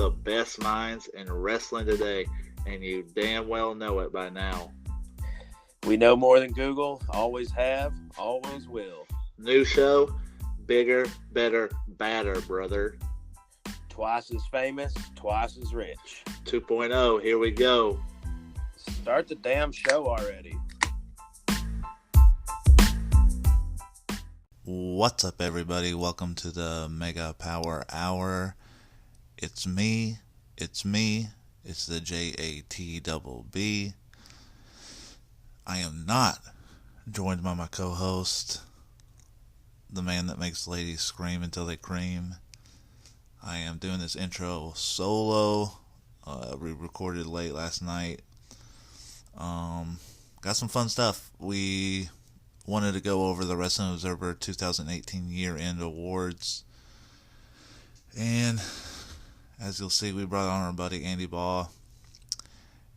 the best minds in wrestling today, and you damn well know it by now. We know more than Google, always have, always will. New show, bigger, better, badder, brother. Twice as famous, twice as rich. 2.0, here we go. Start the damn show already. What's up, everybody? Welcome to the Mega Power Hour. It's me, it's the JATBB. I am not joined by my co-host, the man that makes ladies scream until they cream. I am doing this intro solo. We recorded late last night. Got some fun stuff. We wanted to go over the Wrestling Observer 2018 year-end awards. And as you'll see, we brought on our buddy Andy Baugh.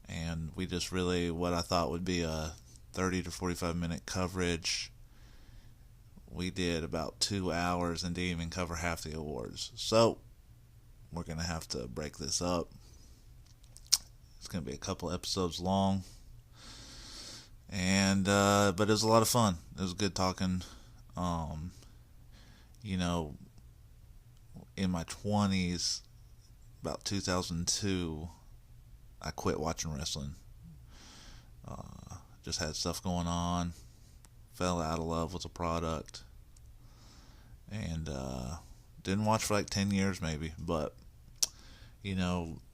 And we just really, what I thought would be a 30 to 45 minute coverage. We did about 2 hours and didn't even cover half the awards. So, we're going to have to break this up. It's going to be a couple episodes long. And, but it was a lot of fun. It was good talking. In my 20s, about 2002, I quit watching wrestling. Just had stuff going on. Fell out of love with the product. And, didn't watch for like 10 years maybe. But,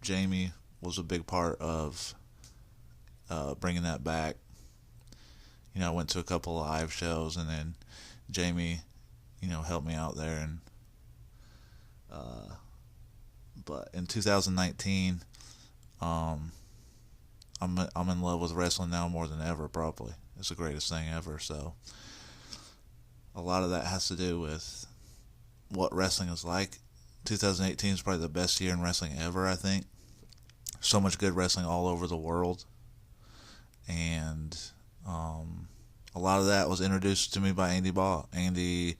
Jamie was a big part of bringing that back. I went to a couple of live shows, and then Jamie, helped me out there. And but in 2019, I'm in love with wrestling now more than ever. Probably it's the greatest thing ever. So a lot of that has to do with what wrestling is like. 2018 is probably the best year in wrestling ever, I think. So much good wrestling all over the world. And a lot of that was introduced to me by Andy Baugh. Andy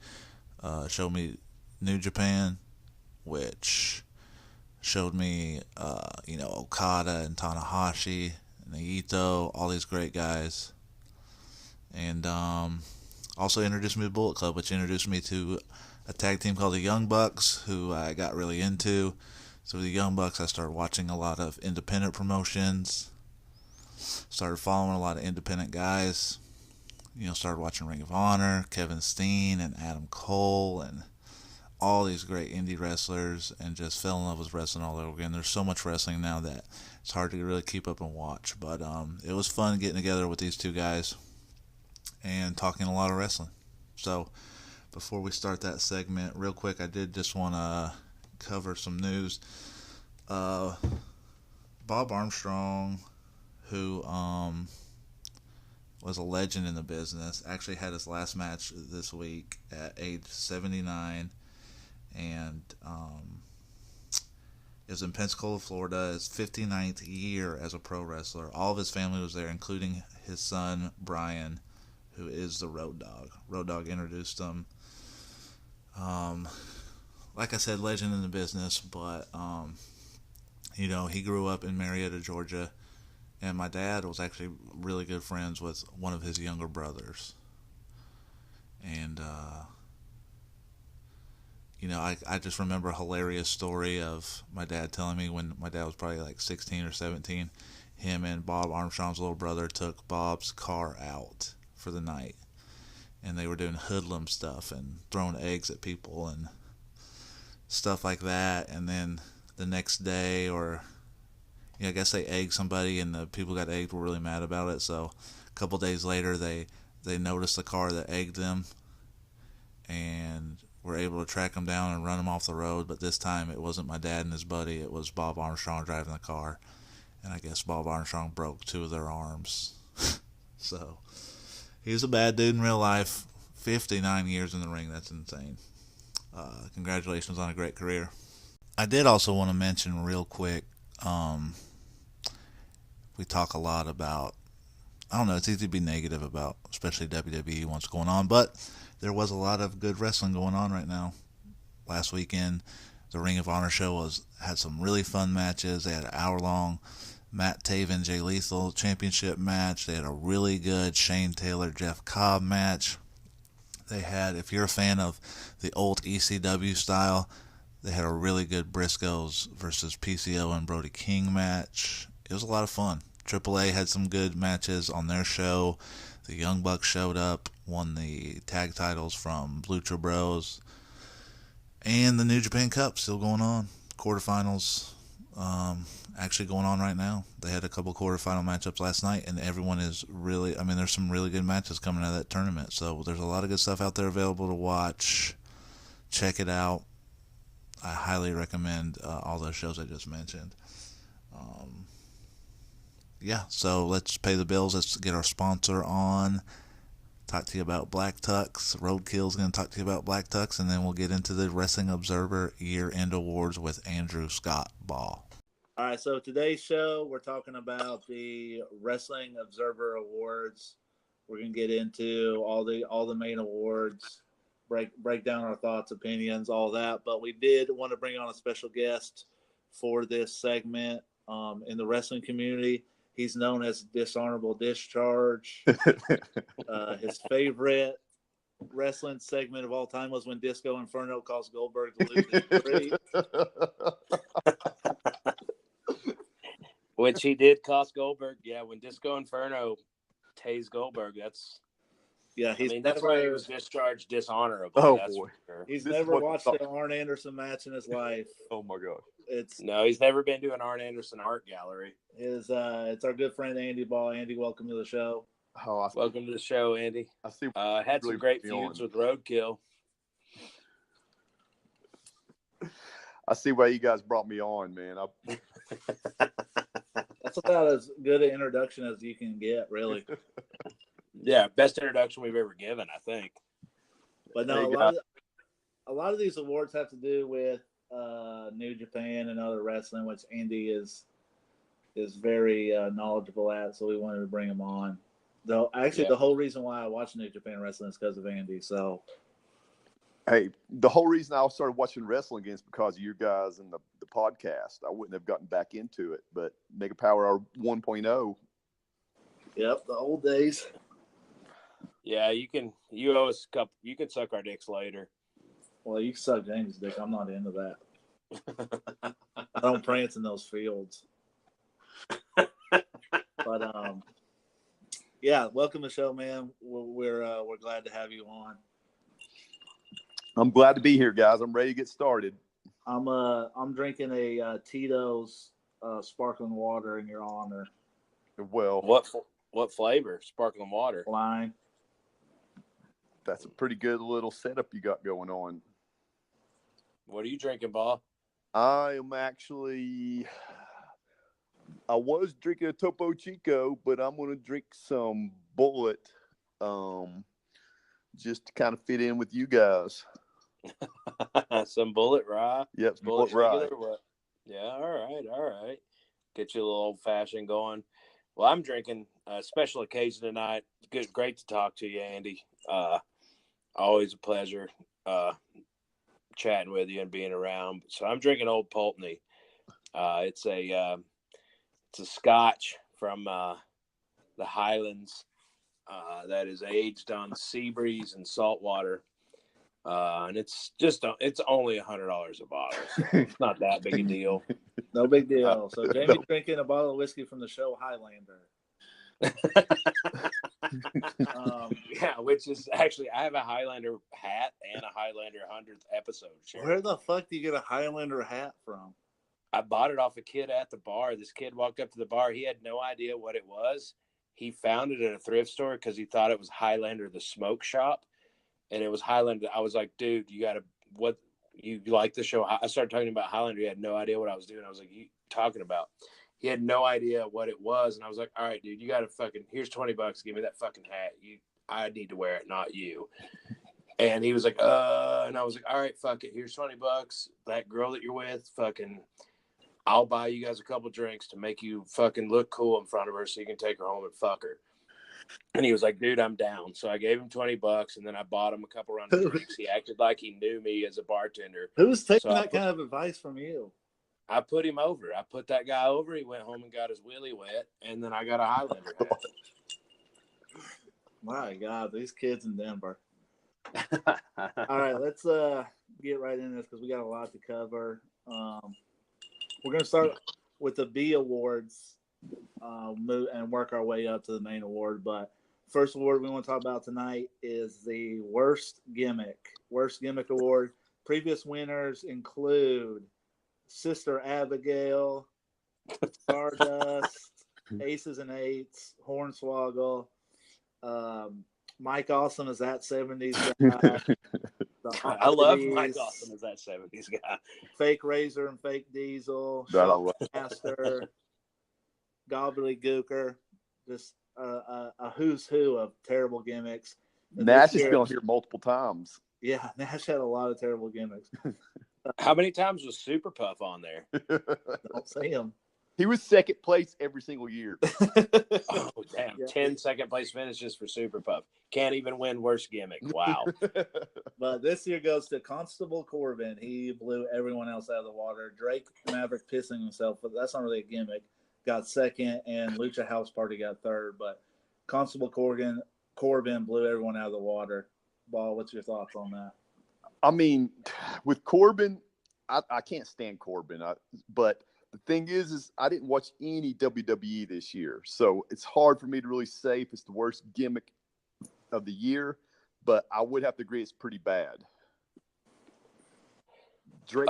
showed me New Japan, which showed me, Okada and Tanahashi and Naito, all these great guys. And also introduced me to Bullet Club, which introduced me to a tag team called the Young Bucks, who I got really into. So the Young Bucks, I started watching a lot of independent promotions. Started following a lot of independent guys. Started watching Ring of Honor, Kevin Steen and Adam Cole and all these great indie wrestlers, and just fell in love with wrestling all over again. There's so much wrestling now that it's hard to really keep up and watch. But it was fun getting together with these two guys and talking a lot of wrestling. So before we start that segment, real quick, I did just want to cover some news. Bob Armstrong, who was a legend in the business, actually had his last match this week at age 79, and it was in Pensacola, Florida. His 59th year as a pro wrestler. All of his family was there, including his son Brian, who is the Road Dogg. Road Dogg introduced him. Like I said, legend in the business, but he grew up in Marietta, Georgia. And my dad was actually really good friends with one of his younger brothers. And, I just remember a hilarious story of my dad telling me when my dad was probably like 16 or 17, him and Bob Armstrong's little brother took Bob's car out for the night. And they were doing hoodlum stuff and throwing eggs at people and stuff like that. And then the next day, I guess they egged somebody, and the people got egged were really mad about it. So a couple days later, they noticed the car that egged them and were able to track them down and run them off the road. But this time, it wasn't my dad and his buddy. It was Bob Armstrong driving the car. And I guess Bob Armstrong broke 2 of their arms. So he was a bad dude in real life. 59 years in the ring. That's insane. Congratulations on a great career. I did also want to mention real quick, we talk a lot about, I don't know, it's easy to be negative about, especially WWE, what's going on, but there was a lot of good wrestling going on right now. Last weekend, The Ring of Honor show had some really fun matches. They had an hour-long Matt Taven, Jay Lethal championship match. They had a really good Shane Taylor, Jeff Cobb match. They had, if you're a fan of the old ECW style, they had a really good Briscoes versus PCO and Brody King match. It was a lot of fun. AAA had some good matches on their show. The Young Bucks showed up, won the tag titles from Lucha Bros. And the New Japan Cup still going on. Quarterfinals actually going on right now. They had a couple quarterfinal matchups last night, and everyone is really, I mean, there's some really good matches coming out of that tournament. So there's a lot of good stuff out there available to watch. Check it out. I highly recommend all those shows I just mentioned. Yeah, so let's pay the bills. Let's get our sponsor on. Talk to you about Black Tux. Roadkill's going to talk to you about Black Tux, and then we'll get into the Wrestling Observer Year-End Awards with Andrew Scott Baugh. All right, so today's show, we're talking about the Wrestling Observer Awards. We're going to get into all the main awards, break down our thoughts, opinions, all that. But we did want to bring on a special guest for this segment in the wrestling community. He's known as Dishonorable Discharge. His favorite wrestling segment of all time was when Disco Inferno caused Goldberg to lose his streak. Which he did cost Goldberg. Yeah, when Disco Inferno tased Goldberg, that's why he was discharged dishonorable. Oh, that's boy. For sure. He's never watched an Arn Anderson match in his life. Oh, my God. He's never been to an Arn Anderson art gallery. It's our good friend Andy Baugh. Andy, welcome to the show. Welcome to the show, Andy. I see. Had some great feuds with Roadkill. I see why you guys brought me on, man. That's about as good an introduction as you can get, really. Yeah, best introduction we've ever given, I think. But no, a lot of these awards have to do with New Japan and other wrestling, which Andy is very knowledgeable at. So we wanted to bring him on. Though actually, the whole reason why I watch New Japan wrestling is because of Andy. So, hey, the whole reason I started watching wrestling again is because of you guys and the podcast. I wouldn't have gotten back into it, but Mega Power Hour 1.0. Yep, the old days. Yeah, you owe us a couple. You can suck our dicks later. Well, you can suck James' dick. I'm not into that. I don't prance in those fields. But yeah, welcome to the show, man. We're glad to have you on. I'm glad to be here, guys. I'm ready to get started. I'm drinking a Tito's sparkling water in your honor. Well, what flavor? Sparkling water. Lime. That's a pretty good little setup you got going on. What are you drinking, Baugh? I was drinking a Topo Chico, but I'm going to drink some Bullet just to kind of fit in with you guys. Some Bullet Rye? Yep, Bullet Rye. Yeah, all right. Get you a little old-fashioned going. Well, I'm drinking a special occasion tonight. Great to talk to you, Andy. Always a pleasure chatting with you and being around. So I'm drinking Old Pulteney. It's a Scotch from the Highlands that is aged on sea breeze and salt water, and it's only $100 a bottle. So it's not that big a deal. No big deal. So Jamie's drinking a bottle of whiskey from the show Highlander. Yeah, which is actually, I have a Highlander hat and a Highlander 100th episode shirt. Where the fuck do you get a Highlander hat from? I bought it off a kid at the bar. This kid walked up to the bar. He had no idea what it was. He found it at a thrift store because he thought it was Highlander the Smoke Shop, and it was Highlander. I was like, dude, you like the show? I started talking about Highlander. He had no idea what I was doing. I was like, you talking about? He had no idea what it was, and I was like, all right, dude, you got to here's $20. Give me that fucking hat. I need to wear it, not you. And he was like, and I was like, all right, fuck it. Here's $20. That girl that you're with, I'll buy you guys a couple drinks to make you fucking look cool in front of her so you can take her home and fuck her. And he was like, dude, I'm down. So I gave him $20, and then I bought him a couple rounds of drinks. He acted like he knew me as a bartender. Who's taking that kind of advice from you? I put him over. I put that guy over. He went home and got his willy wet, and then I got a Highlander hat. My God, these kids in Denver. All right, let's get right into this because we got a lot to cover. We're going to start with the B awards and work our way up to the main award. But first award we want to talk about tonight is the Worst Gimmick Award. Previous winners include Sister Abigail, Stardust, Aces and Eights, Hornswoggle, Mike Awesome is that 70s guy. I love Mike Awesome as that 70s guy. Fake Razor and Fake Diesel, Master, Gobbledygooker, just a who's who of terrible gimmicks. Nash has been on here multiple times. Yeah, Nash had a lot of terrible gimmicks. How many times was Super Puff on there? Don't say him. He was second place every single year. Oh, damn. Yeah. 10 second place finishes for Super Puff. Can't even win worst gimmick. Wow. But this year goes to Constable Corbin. He blew everyone else out of the water. Drake Maverick pissing himself, but that's not really a gimmick. Got second, and Lucha House Party got third. But Constable Corbin blew everyone out of the water. Ball, what's your thoughts on that? I mean, with Corbin, I can't stand Corbin. But the thing is I didn't watch any WWE this year. So it's hard for me to really say if it's the worst gimmick of the year. But I would have to agree it's pretty bad. Drake.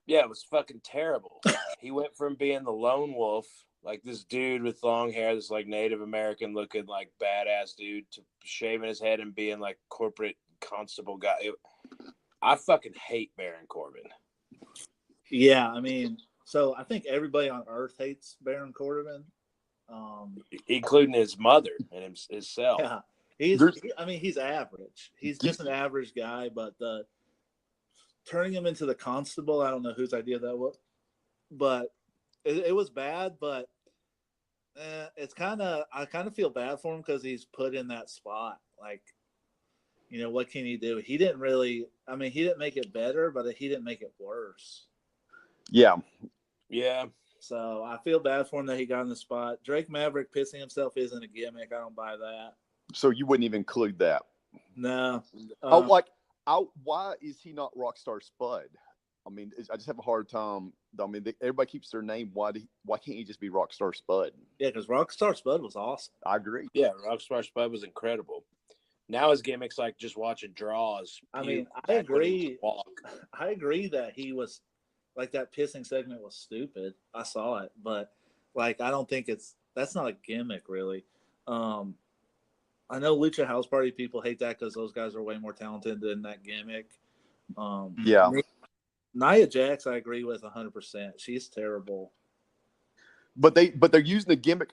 Yeah, it was fucking terrible. He went from being the lone wolf, like this dude with long hair, this like Native American looking like badass dude, to shaving his head and being like corporate constable guy. I fucking hate Baron Corbin. Yeah, I mean, so I think everybody on Earth hates Baron Corbin, including his mother and himself. Yeah, he's average. He's just an average guy, but turning him into the constable, I don't know whose idea that was, but it was bad. But it's I kind of feel bad for him because he's put in that spot. Like, you know, what can he do? He didn't really. I mean, he didn't make it better, but he didn't make it worse. Yeah. So I feel bad for him that he got in the spot. Drake Maverick pissing himself isn't a gimmick. I don't buy that. So you wouldn't even include that? No. Why is he not Rockstar Spud? I mean, I just have a hard time. I mean, everybody keeps their name. Why can't he just be Rockstar Spud? Yeah, because Rockstar Spud was awesome. I agree. Yeah, Rockstar Spud was incredible. Now his gimmick's like just watching draws. I mean, I agree. I agree that he was like that pissing segment was stupid. I saw it, but like I don't think that's not a gimmick really. I know Lucha House Party people hate that because those guys are way more talented than that gimmick. Yeah. Nia Jax, I agree with 100%. She's terrible. But they're using the gimmick.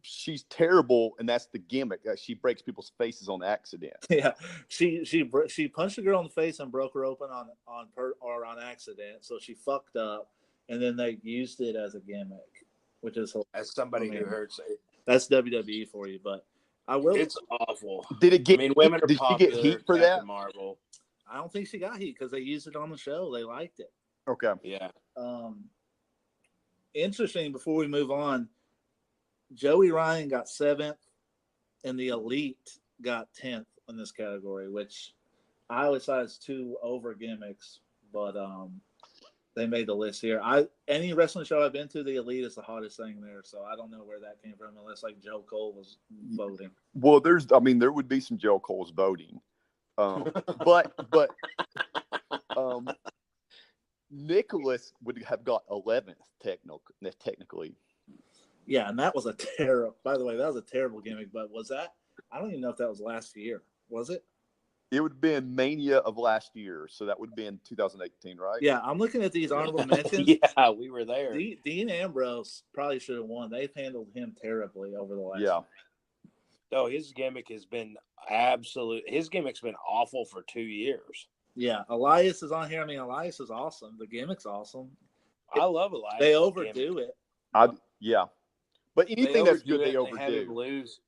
She's terrible, and that's the gimmick. She breaks people's faces on accident. Yeah, she punched a girl in the face and broke her open on accident. So she fucked up, and then they used it as a gimmick, which is as somebody who hurts it. That's WWE for you, but I will. It's awful. Did it get? I mean, women are did popular. She get heat for that? Marvel. I don't think she got heat because they used it on the show. They liked it. Okay. Yeah. Interesting. Before we move on, Joey Ryan got 7th, and the Elite got 10th in this category, which I always thought is 2 over gimmicks, but they made the list here. Any wrestling show I've been to, the Elite is the hottest thing there, so I don't know where that came from unless like Joe Cole was voting. Well, there would be some Joe Cole's voting, but Nicholas would have got 11th technically. Yeah, and that was a terrible. By the way, that was a terrible gimmick. But was that? I don't even know if that was last year. Was it? It would have been Mania of last year, so that would have been 2018, right? Yeah, I'm looking at these honorable mentions. Yeah, we were there. Dean Ambrose probably should have won. They've handled him terribly over the last. Yeah. No, his gimmick has been absolute. His gimmick's been awful for 2 years. Yeah, Elias is on here. I mean, Elias is awesome. The gimmick's awesome. I love Elias. They overdo it. Yeah. But anything that's good, they Have overdo. him lose.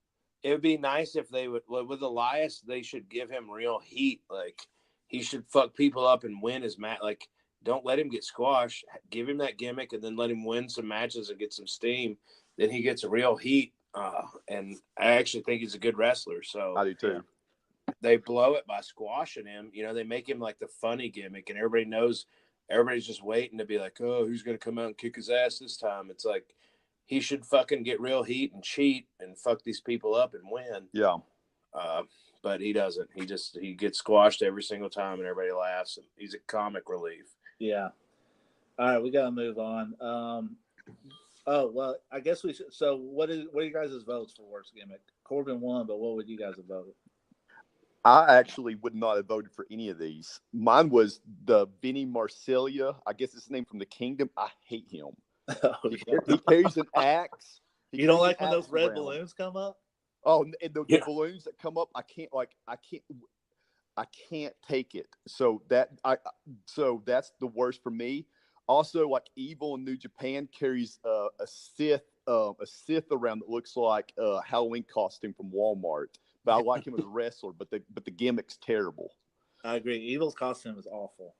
It would be nice if they would. With Elias, they should give him real heat. Like, he should fuck people up and win his match. Like, don't let him get squashed. Give him that gimmick and then let him win some matches and get some steam. Then he gets a real heat. And I actually think he's a good wrestler. So I do too. they blow it by squashing him. You know, they make him like the funny gimmick, and everybody knows. Everybody's just waiting to be like, oh, who's going to come out and kick his ass this time? It's like, he should fucking get real heat and cheat and fuck these people up and win. Yeah. But he doesn't. He gets squashed every single time, and everybody laughs. And he's a comic relief. Yeah. All right, we got to move on. Oh, well, I guess we should. So what are you guys' votes for worst gimmick? Corbin won, but what would you guys have voted? I actually would not have voted for any of these. Mine was the Vinny Marcellia. I guess it's the name from the Kingdom. I hate him. Oh, yeah. He carries an axe. You don't like when those red balloons come up? Oh, and the balloons that come up, I can't take it. So that's the worst for me. Also, like Evil in New Japan carries a Sith around that looks like a Halloween costume from Walmart. But I like him as a wrestler, but the gimmick's terrible. I agree. Evil's costume is awful.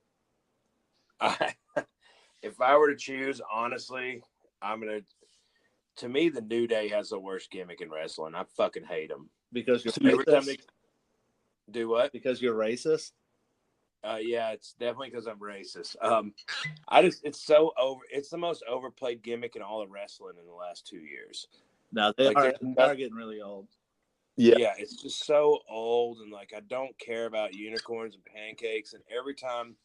If I were to choose, honestly, to me, the New Day has the worst gimmick in wrestling. I fucking hate them. Because you're Every time racist? they do what? Because you're racist? Yeah, it's definitely because I'm racist. It's the most overplayed gimmick in all of wrestling in the last 2 years. No, they are getting really old. Yeah, it's just so old, and like, I don't care about unicorns and pancakes. And every time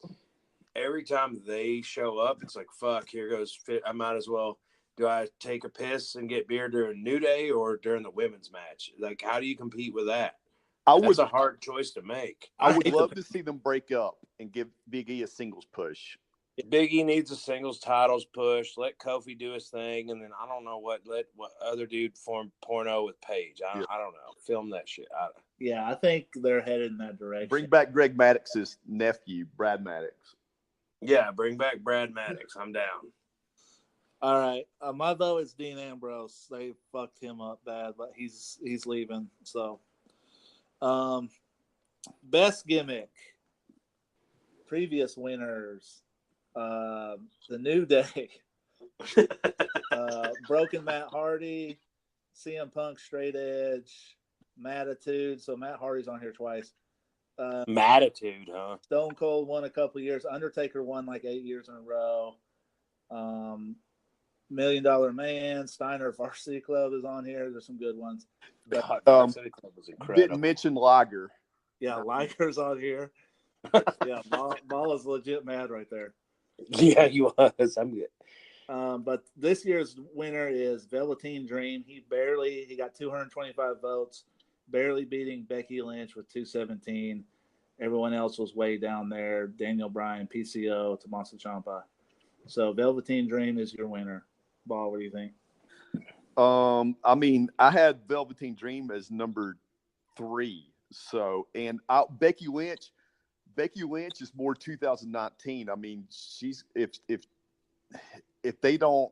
they show up, it's like, fuck, here goes fit. I might as well. Do I take a piss and get beer during New Day or during the women's match? Like, how do you compete with that? That's a hard choice to make. I would love to see them break up and give Big E a singles push. Big E needs a singles titles push. Let Kofi do his thing, and then I don't know what other dude form porno with Paige. I don't know. Film that shit. Yeah, I think they're headed in that direction. Bring back Greg Maddox's nephew, Brad Maddox. Yeah, bring back Brad Maddox. I'm down. All right, my vote is Dean Ambrose. They fucked him up bad, but he's leaving. So, best gimmick. Previous winners. The New Day, Broken Matt Hardy, CM Punk Straight Edge, Mattitude. So Matt Hardy's on here twice. Mattitude, huh? Stone Cold won a couple of years. Undertaker won like 8 years in a row. $1 Million Man, Steiner Varsity Club is on here. There's some good ones. God, Varsity Club was incredible. Didn't mention Liger. Yeah, Liger's on here. Yeah, Ball is legit mad right there. Yeah, he was. I'm good. But this year's winner is Velveteen Dream. He got 225 votes, barely beating Becky Lynch with 217. Everyone else was way down there. Daniel Bryan, PCO, Tommaso Ciampa. So Velveteen Dream is your winner. Ball, what do you think? I mean, I had Velveteen Dream as number 3. So, and Becky Lynch is more 2019. I mean, she's if they don't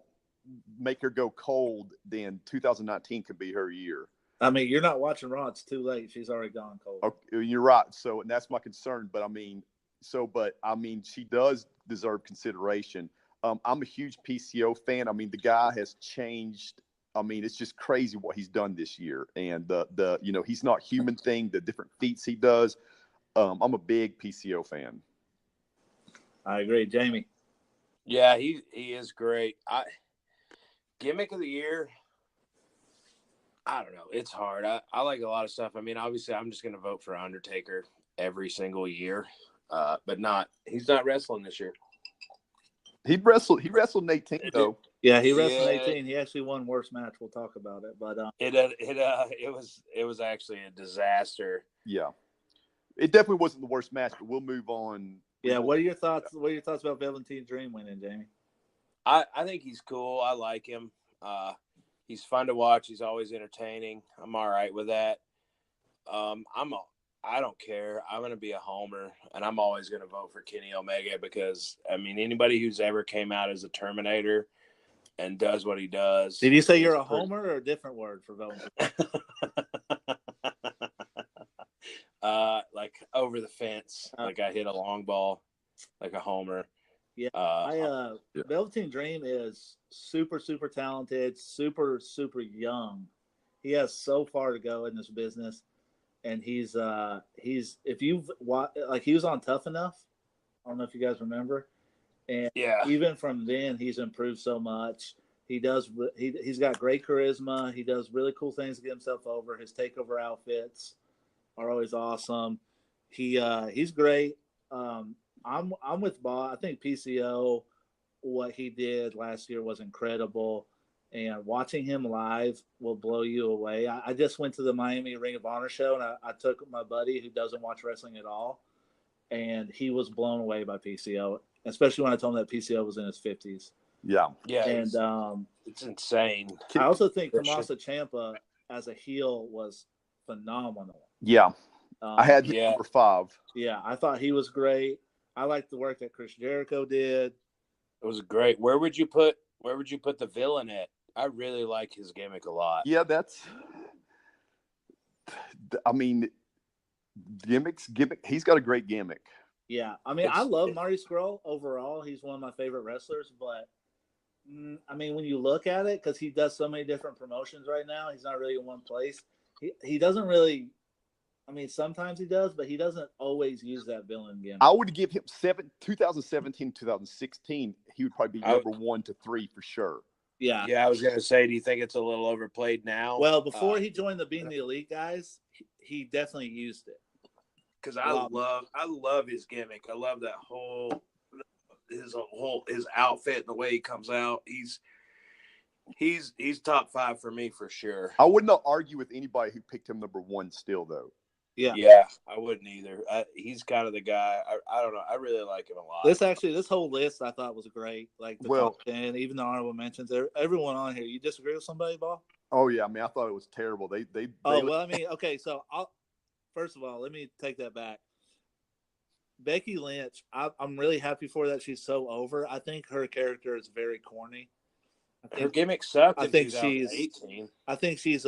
make her go cold, then 2019 could be her year. I mean, you're not watching Raw. It's too late. She's already gone cold. Okay, you're right. So, and that's my concern. But I mean, she does deserve consideration. I'm a huge PCO fan. I mean, the guy has changed. I mean, it's just crazy what he's done this year. And the he's not human thing, the different feats he does. I'm a big PCO fan. I agree. Jamie. Yeah, he is great. Gimmick of the year, I don't know. It's hard. I like a lot of stuff. I mean, obviously, I'm just going to vote for Undertaker every single year, but he's not wrestling this year. He wrestled in 18 though. Yeah, he wrestled in 18. He actually won worst match. We'll talk about it, but it was actually a disaster. Yeah, it definitely wasn't the worst match, but we'll move on. Yeah, what are your thoughts? What are your thoughts about Velveteen Dream winning, Jamie? I think he's cool. I like him. He's fun to watch. He's always entertaining. I'm all right with that. I don't care. I'm going to be a homer, and I'm always going to vote for Kenny Omega because, I mean, anybody who's ever came out as a Terminator and does what he does. Did you say you're a homer or a different word for Velveteen? Like over the fence, like I hit a long ball, like a homer. Yeah, Yeah. Velveteen Dream is super, super talented, super, super young. He has so far to go in this business, and he's if you've like he was on Tough Enough. I don't know if you guys remember, and Yeah. even from then he's improved so much. He's got great charisma. He does really cool things to get himself over. His takeover outfits are always awesome. He's great. I'm with Baugh. I think PCO, what he did last year was incredible, and watching him live will blow you away. I just went to the Miami Ring of Honor show, and I took my buddy who doesn't watch wrestling at all, and he was blown away by PCO, especially when I told him that PCO was in his 50s. Yeah. Yeah. And it's insane. I also think Tommaso Ciampa as a heel was phenomenal. Yeah. I had number 5. Yeah, I thought he was great. I liked the work that Chris Jericho did. It was great. Where would you put the villain at? I really like his gimmick a lot. Yeah, gimmick. He's got a great gimmick. Yeah, I mean, I love Marty Scurll overall. He's one of my favorite wrestlers, but I mean, when you look at it, because he does so many different promotions right now, he's not really in one place. He doesn't really. I mean, sometimes he does, but he doesn't always use that villain gimmick. I would give him 2017, 2016. He would probably be number 1 to 3 for sure. Yeah. Yeah, I was gonna say, do you think it's a little overplayed now? Well, before he joined the Being the Elite guys, he definitely used it. Because I love his gimmick. I love that his outfit and the way he comes out. He's top 5 for me for sure. I would not argue with anybody who picked him number 1 still though. Yeah, I wouldn't either. He's kind of the guy. I don't know. I really like him a lot. This whole list I thought was great. Like the top 10, even the honorable mentions. Everyone on here. You disagree with somebody, Baugh? Oh yeah, I mean I thought it was terrible. Okay. So first of all, let me take that back. Becky Lynch, I'm really happy for that. She's so over. I think her character is very corny. Her gimmick sucked. I think she's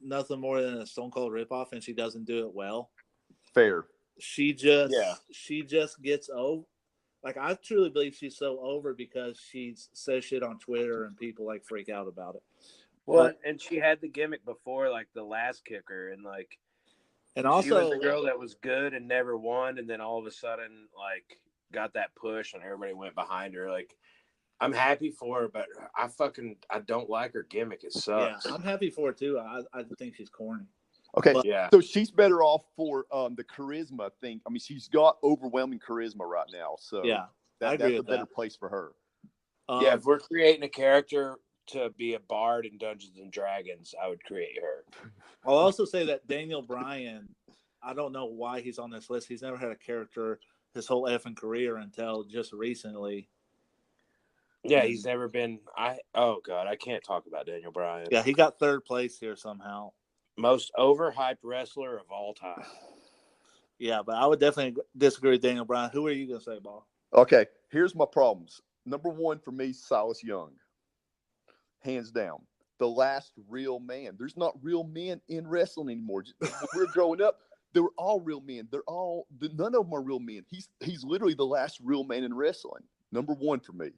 nothing more than a Stone Cold ripoff, and she doesn't do it well. Fair. She just gets over. Like, I truly believe she's so over because she says shit on Twitter and people like freak out about it. Well, and she had the gimmick before, like the last kicker, and also she was the girl that was good and never won, and then all of a sudden like got that push and everybody went behind her. Like, I'm happy for her, but I don't like her gimmick. It sucks. Yeah, I'm happy for her too. I think she's corny. Okay, so she's better off for the charisma thing. I mean, she's got overwhelming charisma right now. So that's a better place for her. If we're creating a character to be a bard in Dungeons and Dragons, I would create her. I'll also say that Daniel Bryan, I don't know why he's on this list. He's never had a character his whole effing career until just recently. Yeah, he's never been. I can't talk about Daniel Bryan. Yeah, he got 3rd place here somehow. Most overhyped wrestler of all time. Yeah, but I would definitely disagree with Daniel Bryan. Who are you going to say, Baugh? Okay, here's my problems. Number 1 for me, Silas Young. Hands down. The last real man. There's not real men in wrestling anymore. When we're growing up, they were all real men. None of them are real men. He's literally the last real man in wrestling. Number 1 for me.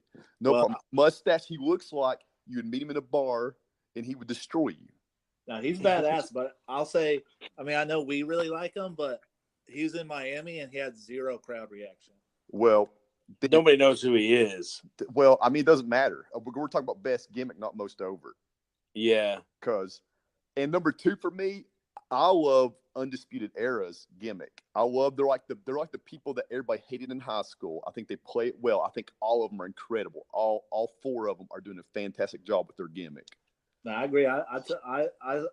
Mustache. He looks like you would meet him in a bar and he would destroy you. Now, he's badass, but I'll say, I mean, I know we really like him, but he was in Miami and he had 0 crowd reaction. Well, nobody knows who he is. Well, I mean, it doesn't matter. We're talking about best gimmick, not most over. Yeah. And number 2 for me, I love Undisputed Era's gimmick. They're like the people that everybody hated in high school. I think they play it well. I think all of them are incredible. All 4 of them are doing a fantastic job with their gimmick. No, I agree. I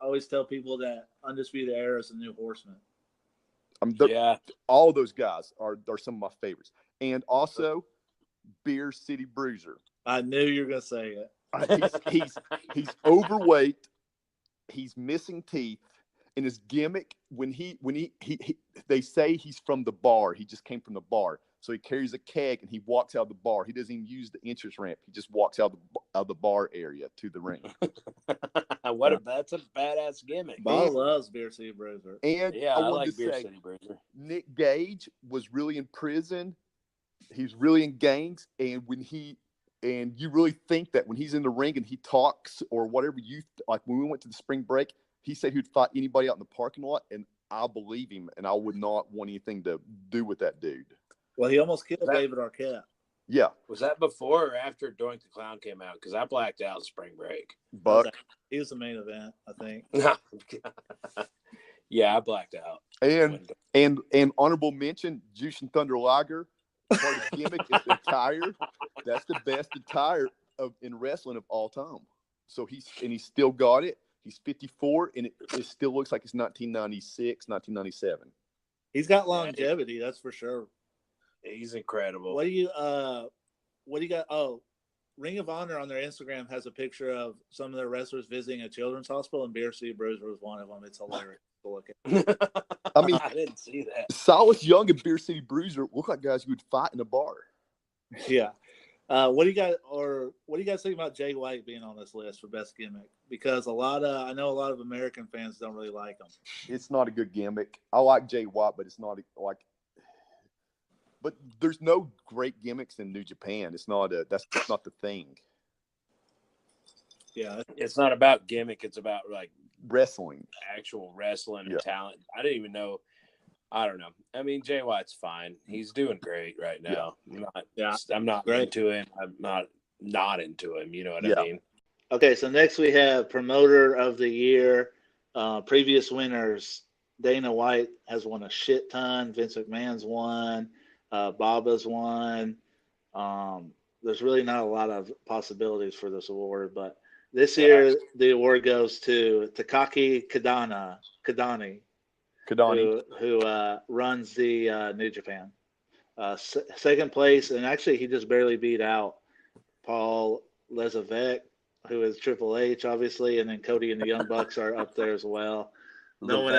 always tell people that Undisputed Era is the new Horseman. All those guys are some of my favorites. And also, Beer City Bruiser. I knew you were going to say it. He's overweight. He's missing teeth. And his gimmick, when they say he's from the bar, he just came from the bar. So he carries a keg and he walks out of the bar. He doesn't even use the entrance ramp. He just walks out of the bar area to the ring. That's a badass gimmick. Baugh loves Beer City Bruiser. And Yeah, I I wanted like to Beer say, City Bruiser. Nick Gage was really in prison. He's really in gangs, and you really think that when he's in the ring and he talks or whatever, like when we went to the spring break, he said he would fight anybody out in the parking lot, and I believe him, and I would not want anything to do with that dude. Well, he almost killed David Arquette. Yeah. Was that before or after Doink the Clown came out? Because I blacked out spring break. Buck. He was the main event, I think. Yeah, I blacked out. And honorable mention, Jushin Thunder Liger, part of Gimmick is the attire. That's the best attire in wrestling of all time. So he's still got it. He's 54, and it still looks like it's 1996, 1997. He's got longevity, that's for sure. He's incredible. What do you got? Oh, Ring of Honor on their Instagram has a picture of some of their wrestlers visiting a children's hospital, and Beer City Bruiser was one of them. It's hilarious to look at. I mean, I didn't see that. Silas Young and Beer City Bruiser look like guys you would fight in a bar. Yeah. What do you guys think about Jay White being on this list for best gimmick? Because I know a lot of American fans don't really like him. It's not a good gimmick. I like Jay White, but it's not like. But there's no great gimmicks in New Japan. That's not the thing. Yeah, it's not about gimmick. It's about like wrestling, actual wrestling and talent. I didn't even know. I don't know. I mean, Jay White's fine. He's doing great right now. I'm not into him. I'm not into him. You know what I mean? Okay, so next we have Promoter of the Year. Previous winners: Dana White has won a shit ton. Vince McMahon's won. Baba's won. There's really not a lot of possibilities for this award, but this year the award goes to Takaki Kadani, who runs the New Japan. Second place, and actually he just barely beat out Paul Lezavec, who is Triple H, obviously, and then Cody and the Young Bucks are up there as well. No one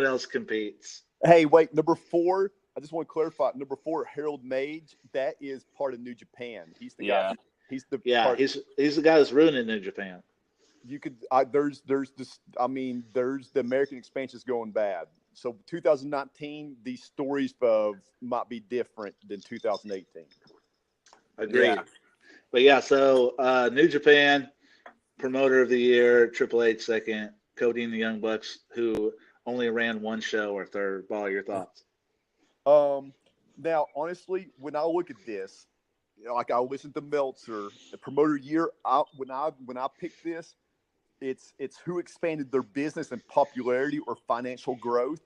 else competes. Hey, wait, number 4. I just want to clarify. Number 4, Harold Mage. That is part of New Japan. He's the guy. He's the he's the guy that's ruining New Japan. You could there's this. I mean, there's the American expansion's going bad. So 2019, these stories might be different than 2018. Agreed. Yeah. But so New Japan Promoter of the Year, Triple H second, Cody and the Young Bucks, who only ran one show, or third. Baugh, your thoughts? Now, honestly, when I look at this, like I listen to Meltzer, the Promoter Year. When I pick this, it's who expanded their business and popularity or financial growth.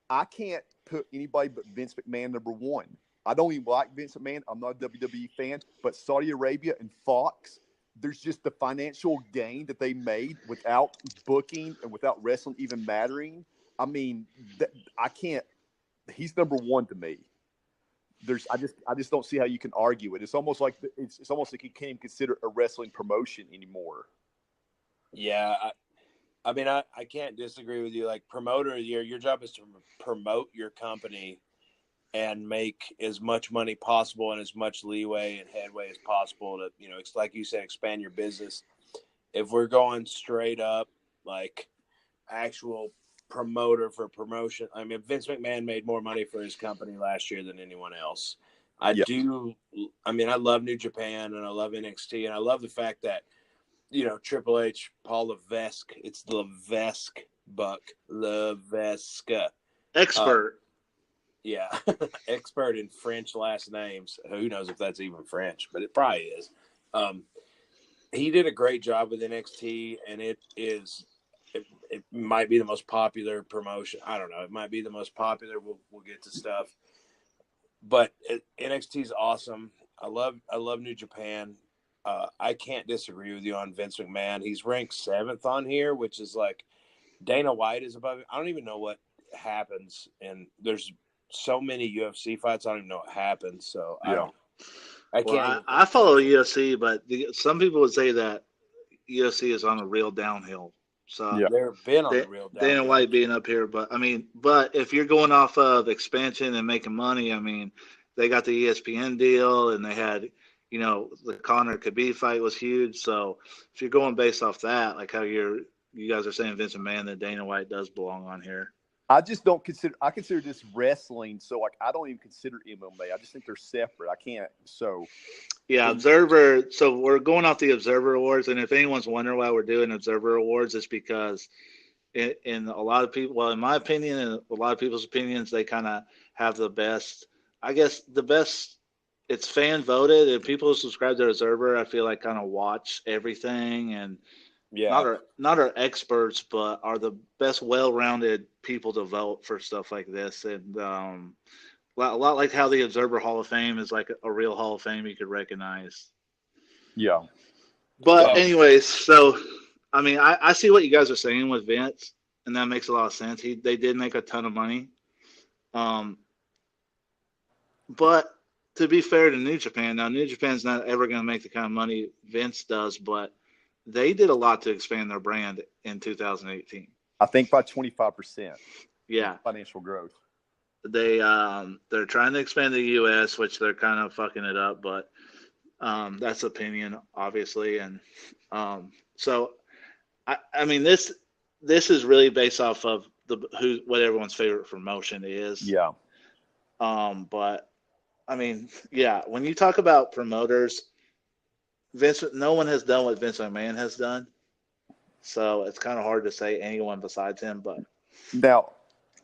I can't put anybody but Vince McMahon number 1. I don't even like Vince McMahon. I'm not a WWE fan, but Saudi Arabia and Fox, there's just the financial gain that they made without booking and without wrestling even mattering. I mean, I can't. He's number 1 to me. I just don't see how you can argue it. It's almost like it's almost like you can't even consider a wrestling promotion anymore. Yeah, I mean, I can't disagree with you. Like, Promoter of the Year, your job is to promote your company and make as much money possible and as much leeway and headway as possible to, it's like you said, expand your business. If we're going straight up, like, actual promoter for promotion, I mean, Vince McMahon made more money for his company last year than anyone else. I love New Japan and I love NXT, and I love the fact that, Triple H, Paul Levesque, it's Levesque, Buck Levesque. Expert. Expert in French last names. Who knows if that's even French, but it probably is. He did a great job with NXT, and it might be the most popular promotion. I don't know. It might be the most popular. We'll get to stuff. But NXT is awesome. I love New Japan. I can't disagree with you on Vince McMahon. He's ranked 7th on here, which is like Dana White is above him. I don't even know what happens. And there's so many UFC fights. I don't even know what happens. So I can't. I follow UFC, but some people would say that UFC is on a real downhill. So they've been on the real downhill. Dana White being up here, but if you're going off of expansion and making money, they got the ESPN deal, and they had, the Conor Khabib fight was huge. So if you're going based off that, like how you guys are saying Vince McMahon, that Dana White does belong on here. I just don't consider. I consider this wrestling. So like, I don't even consider MMA. I just think they're separate. I can't. So yeah, Observer. So we're going off the Observer Awards, and if anyone's wondering why we're doing Observer Awards, it's because in a lot of people, well, in my opinion, and a lot of people's opinions, they kind of have the best. I guess the best. It's fan voted, and people who subscribe to Observer, I feel like, kind of watch everything and. Yeah. Not our experts, but are the best well-rounded people to vote for stuff like this. And a lot like how the Observer Hall of Fame is like a real Hall of Fame you could recognize. Yeah. But anyways, so, I mean, I see what you guys are saying with Vince, and that makes a lot of sense. They did make a ton of money. But to be fair to New Japan, now New Japan's not ever going to make the kind of money Vince does, but they did a lot to expand their brand in 2018. I think by 25%. Yeah, financial growth. They're trying to expand the U.S., which they're kind of fucking it up, but that's opinion, obviously. And so, I mean, this is really based off of what everyone's favorite promotion is. Yeah. But I mean, yeah, when you talk about promoters. No one has done what Vince McMahon has done, so it's kind of hard to say anyone besides him. But now,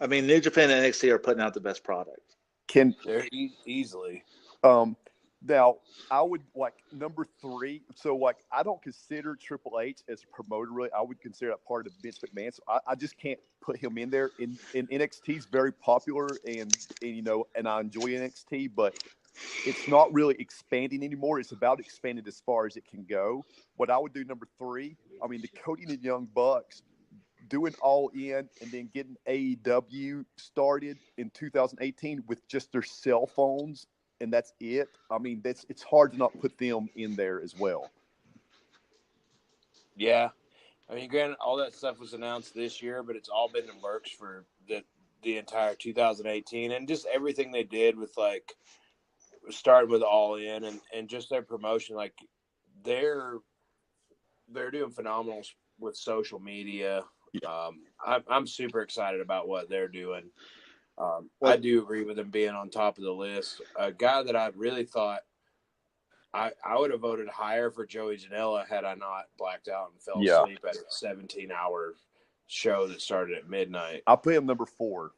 I mean, New Japan and NXT are putting out the best product. They're easily. Now, I would like number 3. So, like, I don't consider Triple H as a promoter, really. I would consider that part of Vince McMahon. So, I just can't put him in there. In NXT is very popular, and I enjoy NXT, but it's not really expanding anymore. It's about expanding as far as it can go. What I would do number 3, I mean, the Cody and the Young Bucks doing All In and then getting AEW started in 2018 with just their cell phones, and that's it. I mean, it's hard to not put them in there as well. Yeah. I mean, granted, all that stuff was announced this year, but it's all been in works for the entire 2018, and just everything they did with, like, starting with All In and just their promotion, like they're doing phenomenal with social media. I'm super excited about what they're doing. I do agree with them being on top of the list. A guy that I really thought I would have voted higher for Joey Janela had I not blacked out and fell asleep at a 17-hour show that started at midnight. I'll put him number 4.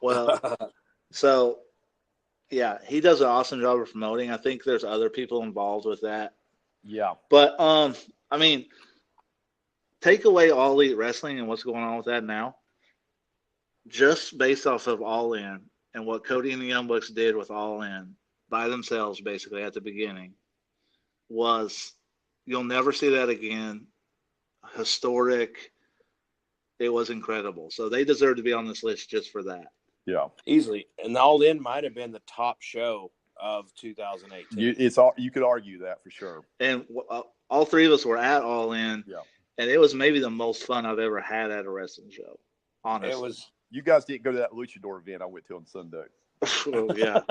Well, so yeah, he does an awesome job of promoting. I think there's other people involved with that. Yeah. But I mean, take away All Elite Wrestling and what's going on with that now. Just based off of All In and what Cody and the Young Bucks did with All In by themselves, basically at the beginning, you'll never see that again. Historic. It was incredible. So they deserve to be on this list just for that. Yeah, easily. And All In might have been the top show of 2018. You could argue that for sure. And all 3 of us were at All In. Yeah, and it was maybe the most fun I've ever had at a wrestling show. Honestly, it was. You guys didn't go to that Luchador event I went to on Sunday. Well, yeah,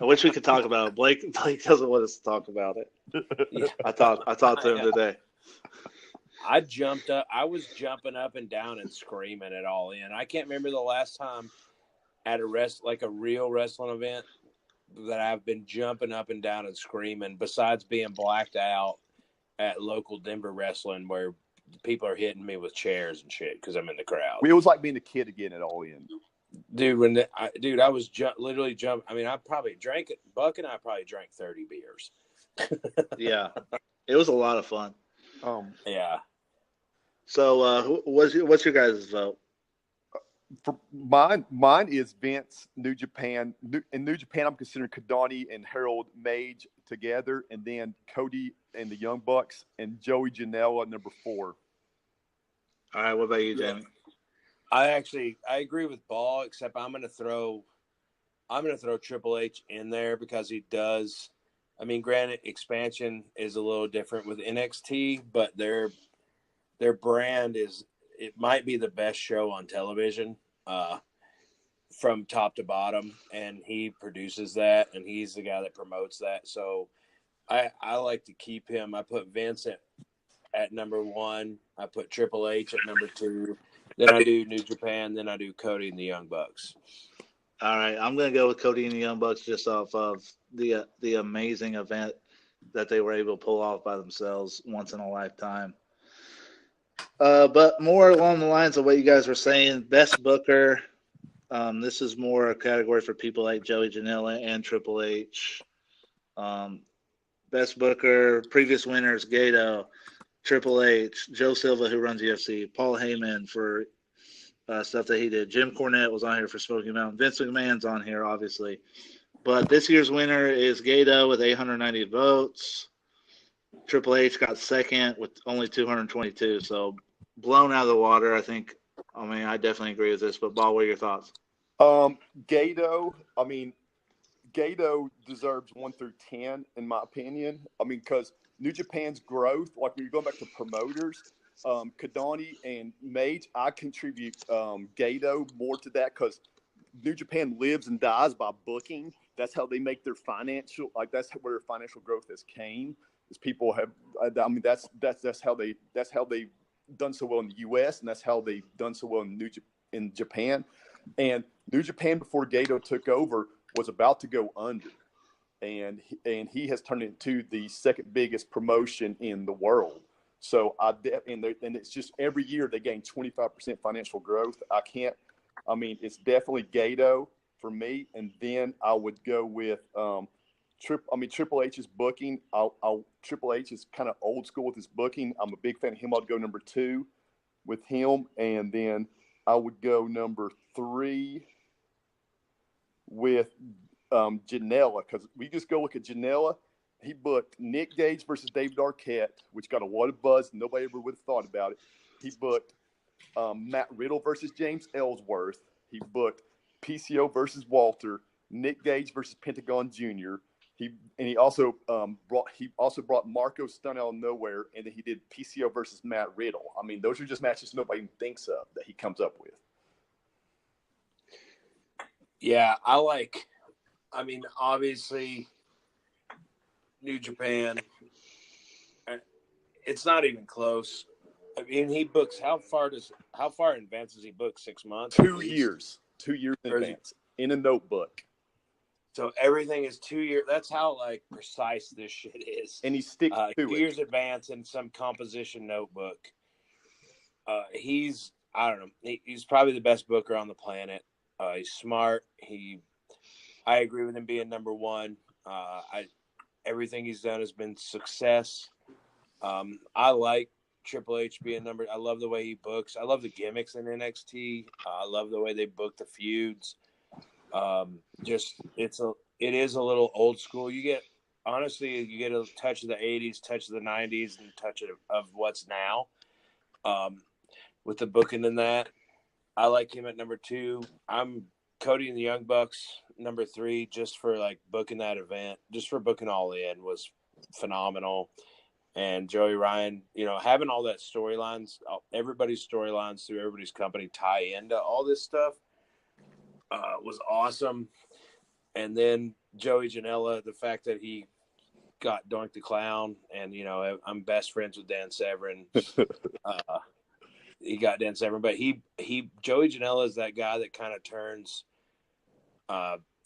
I wish we could talk about it. Blake doesn't want us to talk about it. Yeah. I talked to him today. I jumped up. I was jumping up and down and screaming at All In. I can't remember the last time at a real wrestling event that I've been jumping up and down and screaming, besides being blacked out at local Denver wrestling where people are hitting me with chairs and shit because I'm in the crowd. It was like being a kid again at All In. Dude, I was literally jumping. I mean, I probably drank it. Buck and I probably drank 30 beers. Yeah, it was a lot of fun. Yeah. So, what's your guys' vote? For mine is Vince, New Japan. In New Japan, I'm considering Kadani and Harold Mage together, and then Cody and the Young Bucks, and Joey Janela number 4. All right, what about you, Jamie? I agree with Baugh, except I'm gonna throw Triple H in there because he does. I mean, granted, expansion is a little different with NXT, but their brand it might be the best show on television from top to bottom, and he produces that, and he's the guy that promotes that. So I like to keep him. I put Vincent at number 1. I put Triple H at number 2. Then I do New Japan. Then I do Cody and the Young Bucks. All right, I'm going to go with Cody and the Young Bucks just off of the amazing event that they were able to pull off by themselves once in a lifetime. But more along the lines of what you guys were saying, best booker. This is more a category for people like Joey Janela and Triple H. Best booker, previous winners, Gato, Triple H, Joe Silva, who runs UFC, Paul Heyman for stuff that he did. Jim Cornette was on here for Smoky Mountain. Vince McMahon's on here, obviously. But this year's winner is Gato with 890 votes. Triple H got second with only 222. So blown out of the water, I think. I mean, I definitely agree with this. But, Ball, what are your thoughts? Gato, Gato deserves 1 through 10, in my opinion. I mean, because New Japan's growth, like when you're going back to promoters, Kadani and Mage, I contribute Gato more to that because New Japan lives and dies by booking. That's how they make their financial, like that's where their financial growth has came. Is people have, I mean, that's how they've done so well in the U.S. and that's how they've done so well in Japan. And New Japan before Gato took over was about to go under, and he has turned into the second biggest promotion in the world. So and it's just every year they gain 25% financial growth. It's definitely Gato for me, and then I would go with Triple H's booking. Triple H is kind of old school with his booking. I'm a big fan of him. I'd go number 2 with him, and then I would go number 3 with Janela, because we just go look at Janela. He booked Nick Gage versus David Arquette, which got a lot of buzz. Nobody ever would have thought about it. He booked Matt Riddle versus James Ellsworth. He booked PCO versus Walter, Nick Gage versus Pentagon Jr. He also brought Marco Stunt out of nowhere, and then he did PCO versus Matt Riddle. I mean, those are just matches nobody even thinks of that he comes up with. Yeah, obviously, New Japan, it's not even close. I mean, he books, how far in advance does he book? 6 months? 2 years. 2 years in advance. In a notebook. So everything is 2 years. That's how, precise this shit is. And he sticks to it. 2 years advance in some composition notebook. He's probably the best booker on the planet. He's smart. I agree with him being number 1. Everything he's done has been success. I like Triple H being I love the way he books. I love the gimmicks in NXT. I love the way they book the feuds. It is a little old school. You get a touch of the 80s, touch of the 90s, and touch of what's now. With the booking in that, I like him at number 2. I'm Cody and the Young Bucks number 3, just for booking that event, just for booking All In was phenomenal. And Joey Ryan, having all that storylines, everybody's storylines through everybody's company tie into all this stuff was awesome. And then Joey Janela, the fact that he got Doink the Clown, and I'm best friends with Dan Severn. He got Dan Severn, but Joey Janela is that guy that kind of turns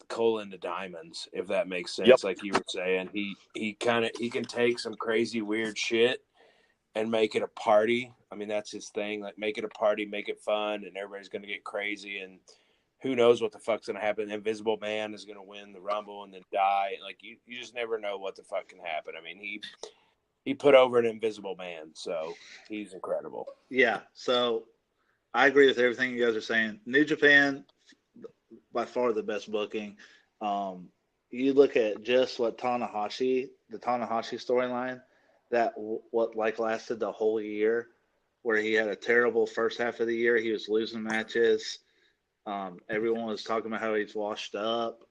coal into diamonds, if that makes sense. Yep. Like you were saying, he can take some crazy weird shit and make it a party. I mean, that's his thing. Make it a party, make it fun, and everybody's going to get crazy. And who knows what the fuck's going to happen? Invisible Man is going to win the Rumble and then die. You just never know what the fuck can happen. I mean, he put over an Invisible Man, so he's incredible. Yeah. So I agree with everything you guys are saying. New Japan, by far the best booking. You look at just what the Tanahashi storyline, lasted the whole year, where he had a terrible first half of the year. He was losing matches. Everyone was talking about how he's washed up,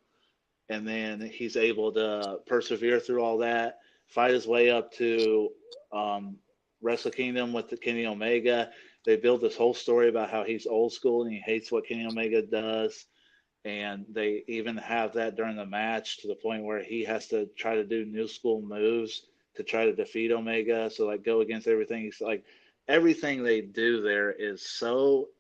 and then he's able to persevere through all that, fight his way up to Wrestle Kingdom with the Kenny Omega. They build this whole story about how he's old school and he hates what Kenny Omega does. And they even have that during the match to the point where he has to try to do new school moves to try to defeat Omega. So like go against everything. He's like everything they do there is so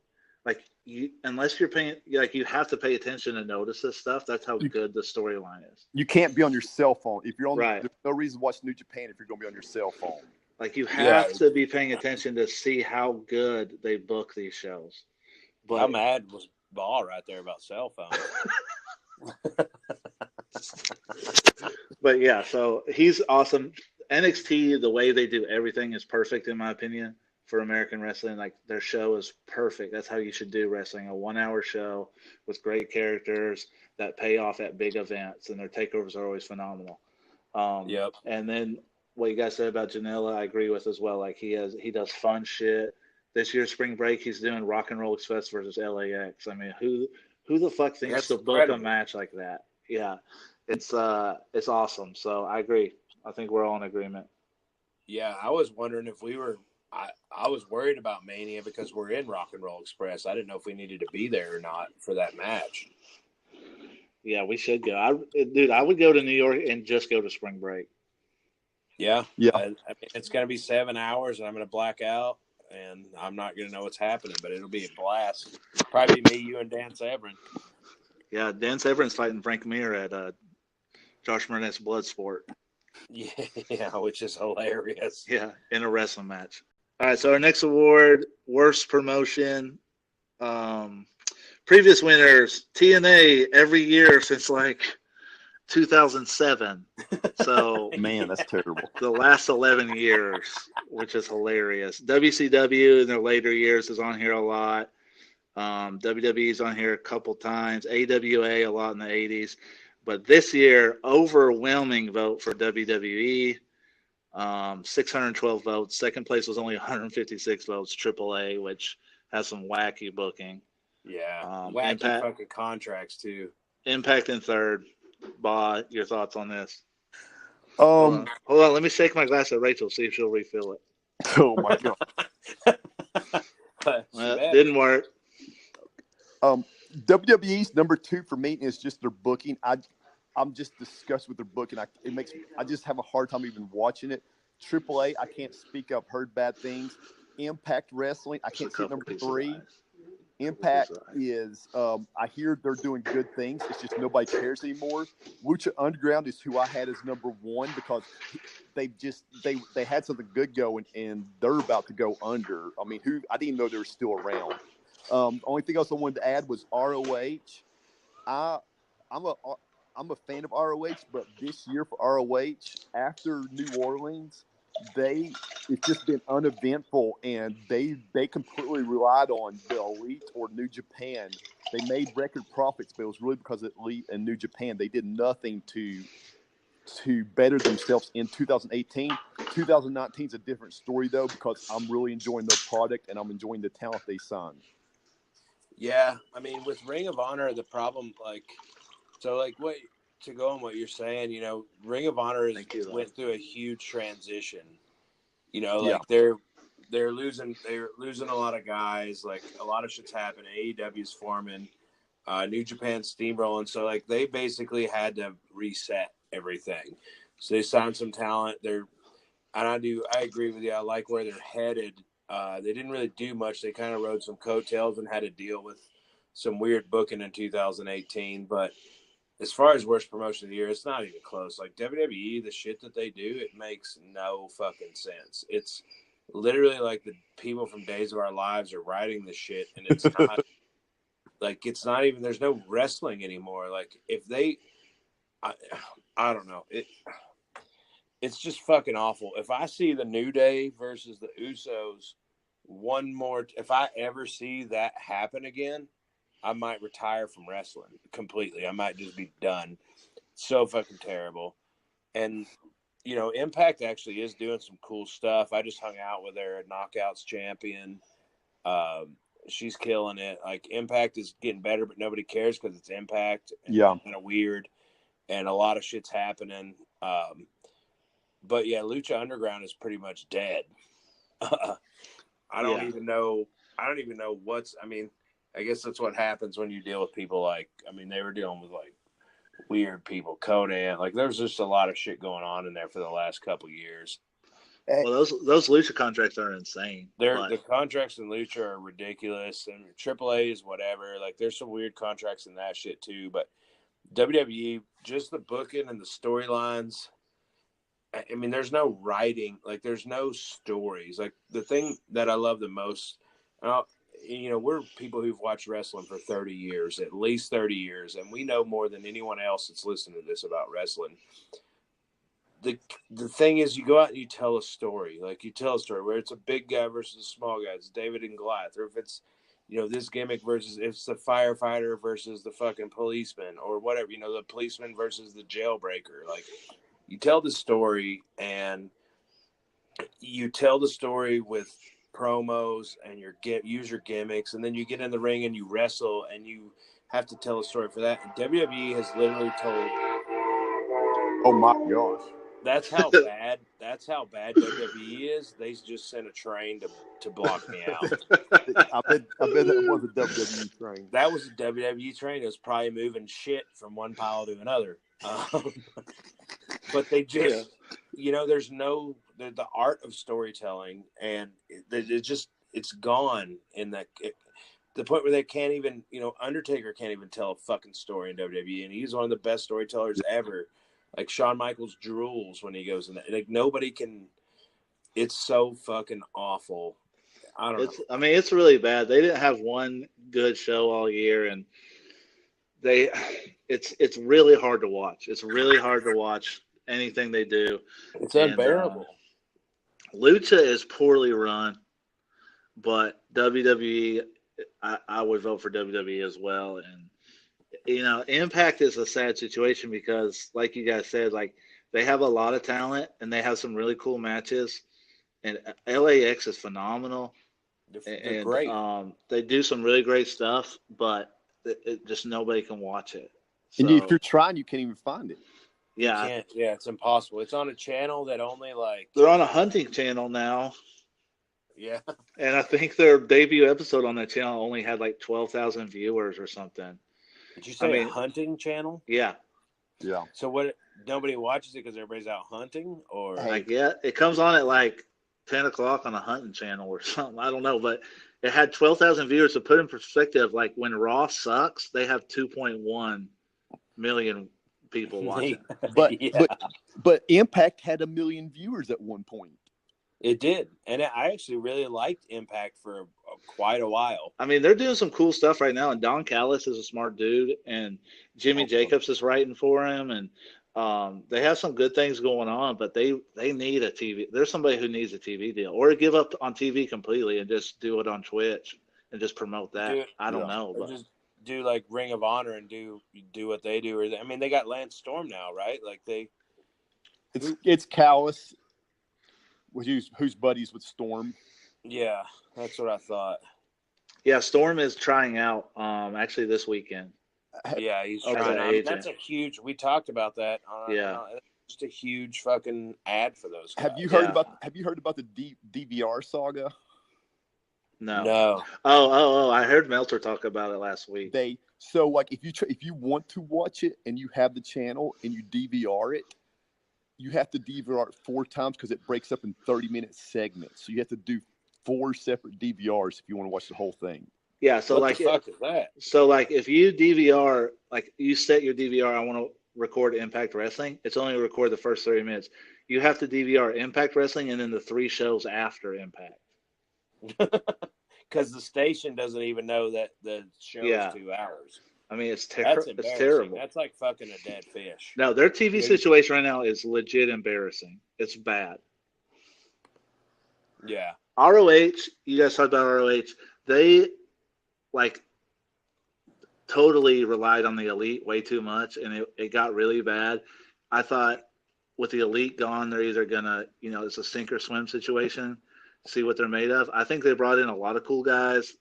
like you unless you're paying like you have to pay attention to notice this stuff. That's how good the storyline is. You can't be on your cell phone. If you're on right. There's no reason to watch New Japan if you're going to be on your cell phone. Like you have to be paying attention to see how good they book these shows. But how mad was Baugh right there about cell phones? But yeah, so he's awesome. NXT, the way they do everything is perfect in my opinion for American wrestling. Like their show is perfect. That's how you should do wrestling. A 1 hour show with great characters that pay off at big events, and their takeovers are always phenomenal. Yep. And then what you guys said about Janela, I agree with as well. Like he does fun shit. This year's spring break, he's doing Rock and Roll Express versus LAX. I mean, who the fuck thinks to book a match like that? Yeah, it's awesome. So I agree. I think we're all in agreement. Yeah, I was wondering if we were. I was worried about Mania because we're in Rock and Roll Express. I didn't know if we needed to be there or not for that match. Yeah, we should go. I would go to New York and just go to spring break. Yeah. I mean, it's going to be 7 hours, and I'm going to black out, and I'm not going to know what's happening, but it'll be a blast. Probably me, you, and Dan Severin. Yeah, Dan Severin's fighting Frank Mir at Josh Burnett's Bloodsport. Yeah, which is hilarious. Yeah, in a wrestling match. All right, so our next award, worst promotion. Previous winners, TNA every year since like 2007. So man, that's terrible. The last 11 years, which is hilarious. WCW in their later years is on here a lot. WWE's on here a couple times. AWA a lot in the 80s. But this year, overwhelming vote for WWE. 612 votes. Second place was only 156 votes. AAA, which has some wacky booking. Yeah, wacky fucking contracts too. Impact in third. Baugh, your thoughts on this? Hold on. Let me shake my glass at Rachel, see if she'll refill it. Oh my god. Didn't work. WWE's number 2 for me is just their booking. I'm just disgusted with their booking. I just have a hard time even watching it. AAA, I can't speak up. Heard bad things. Impact Wrestling, I can't see it number 3. Impact is, I hear they're doing good things. It's just nobody cares anymore. Lucha Underground is who I had as number 1 because they had something good going and they're about to go under. I mean, I didn't even know they were still around. Only thing else I wanted to add was ROH. I'm a fan of ROH, but this year for ROH, after New Orleans, it's just been uneventful, and they completely relied on the Elite or New Japan. They made record profits, but it was really because of Elite and New Japan. They did nothing to better themselves in 2018. 2019 is a different story, though, because I'm really enjoying their product, and I'm enjoying the talent they signed. Yeah, I mean, with Ring of Honor, the problem, what to go on what you're saying, Ring of Honor went through a huge transition. They're losing a lot of guys. Like a lot of shit's happening. AEW's forming, New Japan steamrolling. So they basically had to reset everything. So they signed some talent. I agree with you. I like where they're headed. They didn't really do much. They kind of rode some coattails and had to deal with some weird booking in 2018. But as far as worst promotion of the year, it's not even close. Like WWE, the shit that they do, it makes no fucking sense. It's literally like the people from Days of Our Lives are writing the shit, and it's not it's not even. There's no wrestling anymore. Like if they, I don't know. It's just fucking awful. If I see the New Day versus the Usos if I ever see that happen again, I might retire from wrestling completely. I might just be done. So fucking terrible. And, Impact actually is doing some cool stuff. I just hung out with their Knockouts champion. She's killing it. Like, Impact is getting better, but nobody cares because it's Impact. And yeah. It's kind of weird. And a lot of shit's happening. But, yeah, Lucha Underground is pretty much dead. I don't even know what's – I mean – I guess that's what happens when you deal with people like, I mean, they were dealing with like weird people, Conan. Like there's just a lot of shit going on in there for the last couple years. Well, those Lucha contracts are insane. The contracts in Lucha are ridiculous, and AAA is whatever. Like there's some weird contracts in that shit too. But WWE, just the booking and the storylines. I mean, there's no writing. Like there's no stories. Like the thing that I love the most, we're people who've watched wrestling for 30 years, at least 30 years, and we know more than anyone else that's listening to this about wrestling. The thing is, you go out and you tell a story. Like you tell a story where it's a big guy versus a small guy. It's David and Goliath, or if it's this gimmick versus if it's the firefighter versus the fucking policeman, or whatever. The policeman versus the jailbreaker. Like you tell the story, and you tell the story with promos and use your gimmicks, and then you get in the ring and you wrestle, and you have to tell a story for that. And WWE has literally told. Oh my gosh. That's how bad WWE is. They just sent a train to block me out. I bet that was a WWE train. That was a WWE train. It was probably moving shit from one pile to another. But they just, there's the art of storytelling, and it's gone in the point where they can't even, Undertaker can't even tell a fucking story in WWE, and he's one of the best storytellers ever. Like Shawn Michaels drools when he goes in there. Like nobody can. It's so fucking awful. I don't know. I mean, it's really bad. They didn't have one good show all year, and it's really hard to watch. It's really hard to watch anything they do. It's unbearable. Lucha is poorly run, but WWE, I would vote for WWE as well. And Impact is a sad situation because, like you guys said, like they have a lot of talent and they have some really cool matches. And LAX is phenomenal. They're great. They do some really great stuff, but just nobody can watch it. So, and if you're trying, you can't even find it. Yeah, it's impossible. It's on a channel that only they're on a hunting channel now. Yeah, and I think their debut episode on that channel only had like 12,000 viewers or something. Did you say a hunting channel? Yeah. So what? Nobody watches it because everybody's out hunting, or it comes on at like 10 o'clock on a hunting channel or something. I don't know, but it had 12,000 viewers. To put in perspective, like when Raw sucks, they have 2.1 million people watching. But Impact had 1 million viewers at one point. It did, and I actually really liked Impact for quite a while. I mean, they're doing some cool stuff right now, and Don Callis is a smart dude, and Jimmy Jacobs is writing for him, and they have some good things going on, but they need a TV. There's somebody who needs a TV deal, or give up on TV completely and just do it on Twitch and just promote that. I don't know, but just do like Ring of Honor and do what they do. Or they got Lance Storm now, right? Like it's Callis. Who's buddies with Storm? Yeah, that's what I thought. Yeah, Storm is trying out actually this weekend. Yeah, he's trying out. That's a huge. We talked about that. Just a huge fucking ad for those guys. Have you heard about the DVR saga? No. Oh! I heard Meltzer talk about it last week. If you want to watch it and you have the channel and you DVR it, you have to DVR it 4 times because it breaks up in 30-minute segments. So you have to do 4 separate DVRs if you want to watch the whole thing. Yeah, so what the fuck is that? So if you DVR, you set your DVR, I want to record Impact Wrestling. It's only record the first 30 minutes. You have to DVR Impact Wrestling and then the 3 shows after Impact. Because the station doesn't even know that the show is 2 hours. I mean, it's terrible. That's like fucking a dead fish. No, their TV situation right now is legit embarrassing. It's bad. Yeah. ROH, you guys talked about ROH. They totally relied on the Elite way too much, and it got really bad. I thought with the Elite gone, they're either gonna, it's a sink or swim situation. See what they're made of. I think they brought in a lot of cool guys,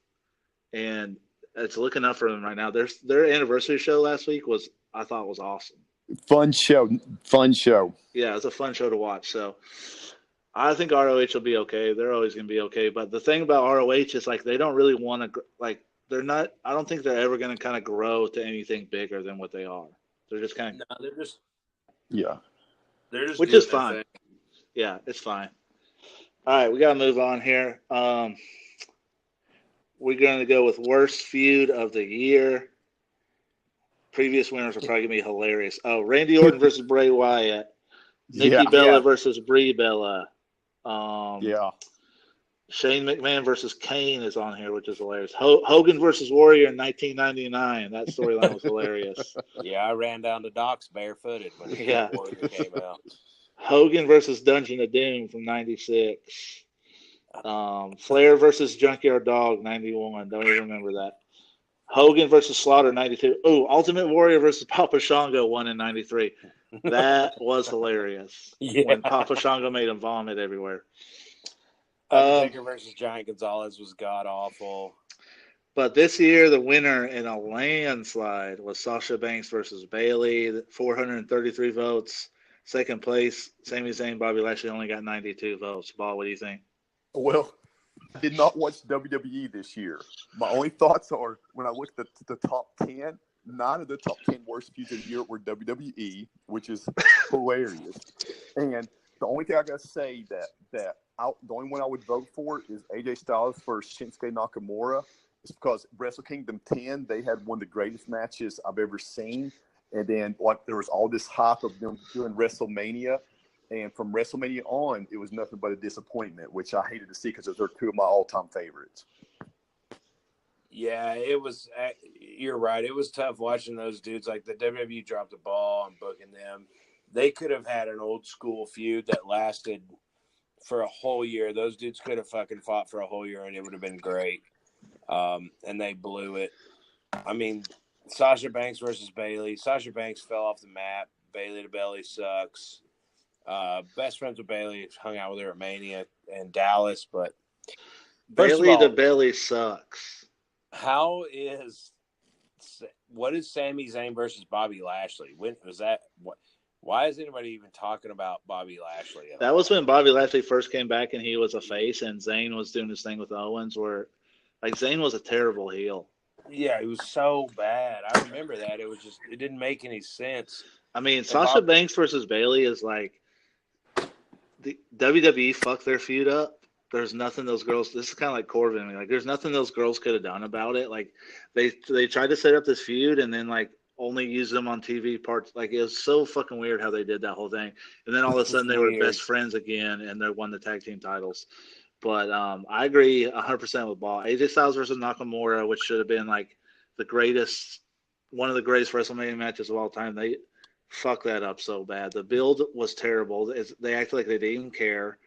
and it's looking up for them right now. Their anniversary show last week I thought was awesome. Fun show. Yeah, it's a fun show to watch. So I think ROH will be okay. They're always going to be okay. But the thing about ROH is they don't really want to they're not. I don't think they're ever going to kind of grow to anything bigger than what they are. They're just kind of. No, Yeah. they're just Which doing is their fine. thing. Yeah, it's fine. All right, we got to move on here. We're going to go with worst feud of the year. Previous winners are probably going to be hilarious. Oh, Randy Orton versus Bray Wyatt. Nikki Yeah. Bella versus Brie Bella. Yeah. Shane McMahon versus Kane is on here, which is hilarious. Hogan versus Warrior in 1999. That storyline was hilarious. Yeah, I ran down the docks barefooted when Yeah. Warrior came out. Hogan versus Dungeon of Doom from 96. Flair versus Junkyard Dog 91. Don't even remember that. Hogan versus Slaughter 92. Oh, Ultimate Warrior versus Papa Shango won in 93. That was hilarious. Yeah. When Papa Shango made him vomit everywhere. Undertaker versus Giant Gonzalez was god awful. But this year, the winner in a landslide was Sasha Banks versus Bayley, 433 votes. Second place, Sami Zayn, Bobby Lashley only got 92 votes. Ball, what do you think? Well, I did not watch WWE this year. My only thoughts are when I looked at the top 10, 9 of the top 10 worst feuds of the year were WWE, which is hilarious. And the only thing I got to say the only one I would vote for is AJ Styles versus Shinsuke Nakamura. It's because Wrestle Kingdom 10, they had one of the greatest matches I've ever seen. And then there was all this hype of them doing WrestleMania. And from WrestleMania on, it was nothing but a disappointment, which I hated to see because those are two of my all-time favorites. Yeah, it was. You're right. It was tough watching those dudes. Like the WWE dropped the ball on booking them. They could have had an old school feud that lasted for a whole year. Those dudes could have fucking fought for a whole year, and it would have been great. And they blew it. I mean, Sasha Banks versus Bayley. Sasha Banks fell off the map. Bayley to belly sucks. Best friends with Bayley, hung out with her at Mania and Dallas, but Bayley to belly sucks. What is Sami Zayn versus Bobby Lashley? When was that? Why is anybody even talking about Bobby Lashley? That was when Bobby Lashley first came back and he was a face, and Zayn was doing his thing with Owens, where like Zayn was a terrible heel. Yeah, he was so bad. I remember that. It didn't make any sense. I mean, Sasha Banks versus Bayley is like the WWE fucked their feud up. There's nothing those girls. This is kind of like Corbin. Like, there's nothing those girls could have done about it. Like, they tried to set up this feud and then like only use them on TV parts. Like, it was so fucking weird how they did that whole thing. And then all of a sudden they were best friends again and they won the tag team titles. But I agree 100% with Ball. AJ Styles versus Nakamura, which should have been like one of the greatest WrestleMania matches of all time. They fucked that up so bad. The build was terrible. They acted like they didn't even care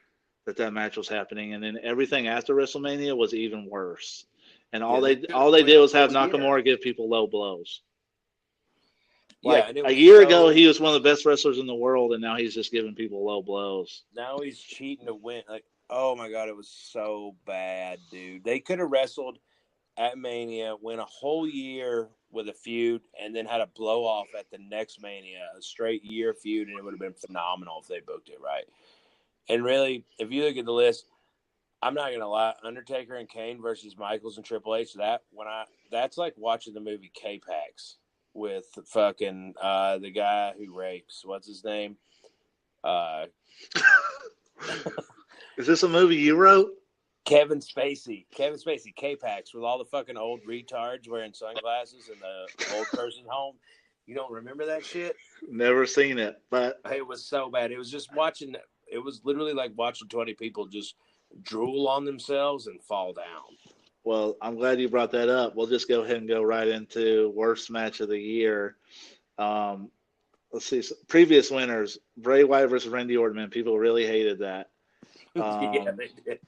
that match was happening, and then everything after WrestleMania was even worse. And all they did was have Nakamura give people low blows. Like a year ago, he was one of the best wrestlers in the world, and now he's just giving people low blows. Now he's cheating to win. Like, oh my god, it was so bad, dude. They could have wrestled at Mania, went a whole year with a feud, and then had a blow off at the next Mania, a straight year feud, and it would have been phenomenal if they booked it right. And really, if you look at the list, I'm not gonna lie, Undertaker and Kane versus Michaels and Triple H. That's like watching the movie K-Pax with fucking the guy who rapes. What's his name? Is this a movie you wrote? Kevin Spacey, K-Pax, with all the fucking old retards wearing sunglasses in the old person's home. You don't remember that shit? Never seen it, but it was so bad. It was just watching. It was literally like watching 20 people just drool on themselves and fall down. Well, I'm glad you brought that up. We'll just go ahead and go right into worst match of the year. Let's see. Previous winners, Bray Wyatt versus Randy Orton. Man, people really hated that. Yeah, they did.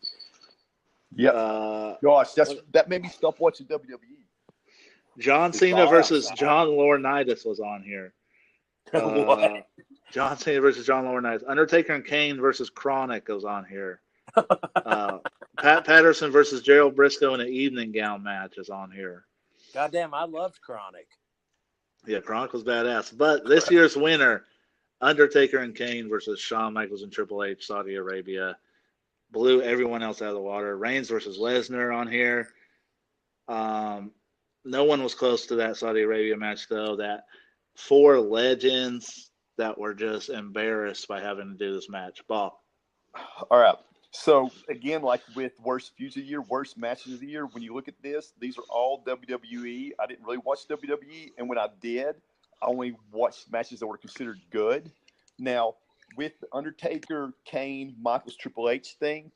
Yeah. Gosh, that made me stop watching WWE. John Cena versus John Laurinaitis was on here. What? John Cena versus John Laurinaitis. Undertaker and Kane versus Chronic goes on here. Pat Patterson versus Gerald Briscoe in an evening gown match is on here. Goddamn, I loved Chronic. Yeah, Chronic was badass. But this year's winner, Undertaker and Kane versus Shawn Michaels and Triple H, Saudi Arabia, blew everyone else out of the water. Reigns versus Lesnar on here. no one was close to that Saudi Arabia match though. That 4 legends that were just embarrassed by having to do this match. Baugh. All right. So again, like with worst feuds of the year, worst matches of the year, when you look at this, these are all WWE. I didn't really watch WWE, and when I did, I only watched matches that were considered good. Now, with the Undertaker, Kane, Michaels, Triple H thing,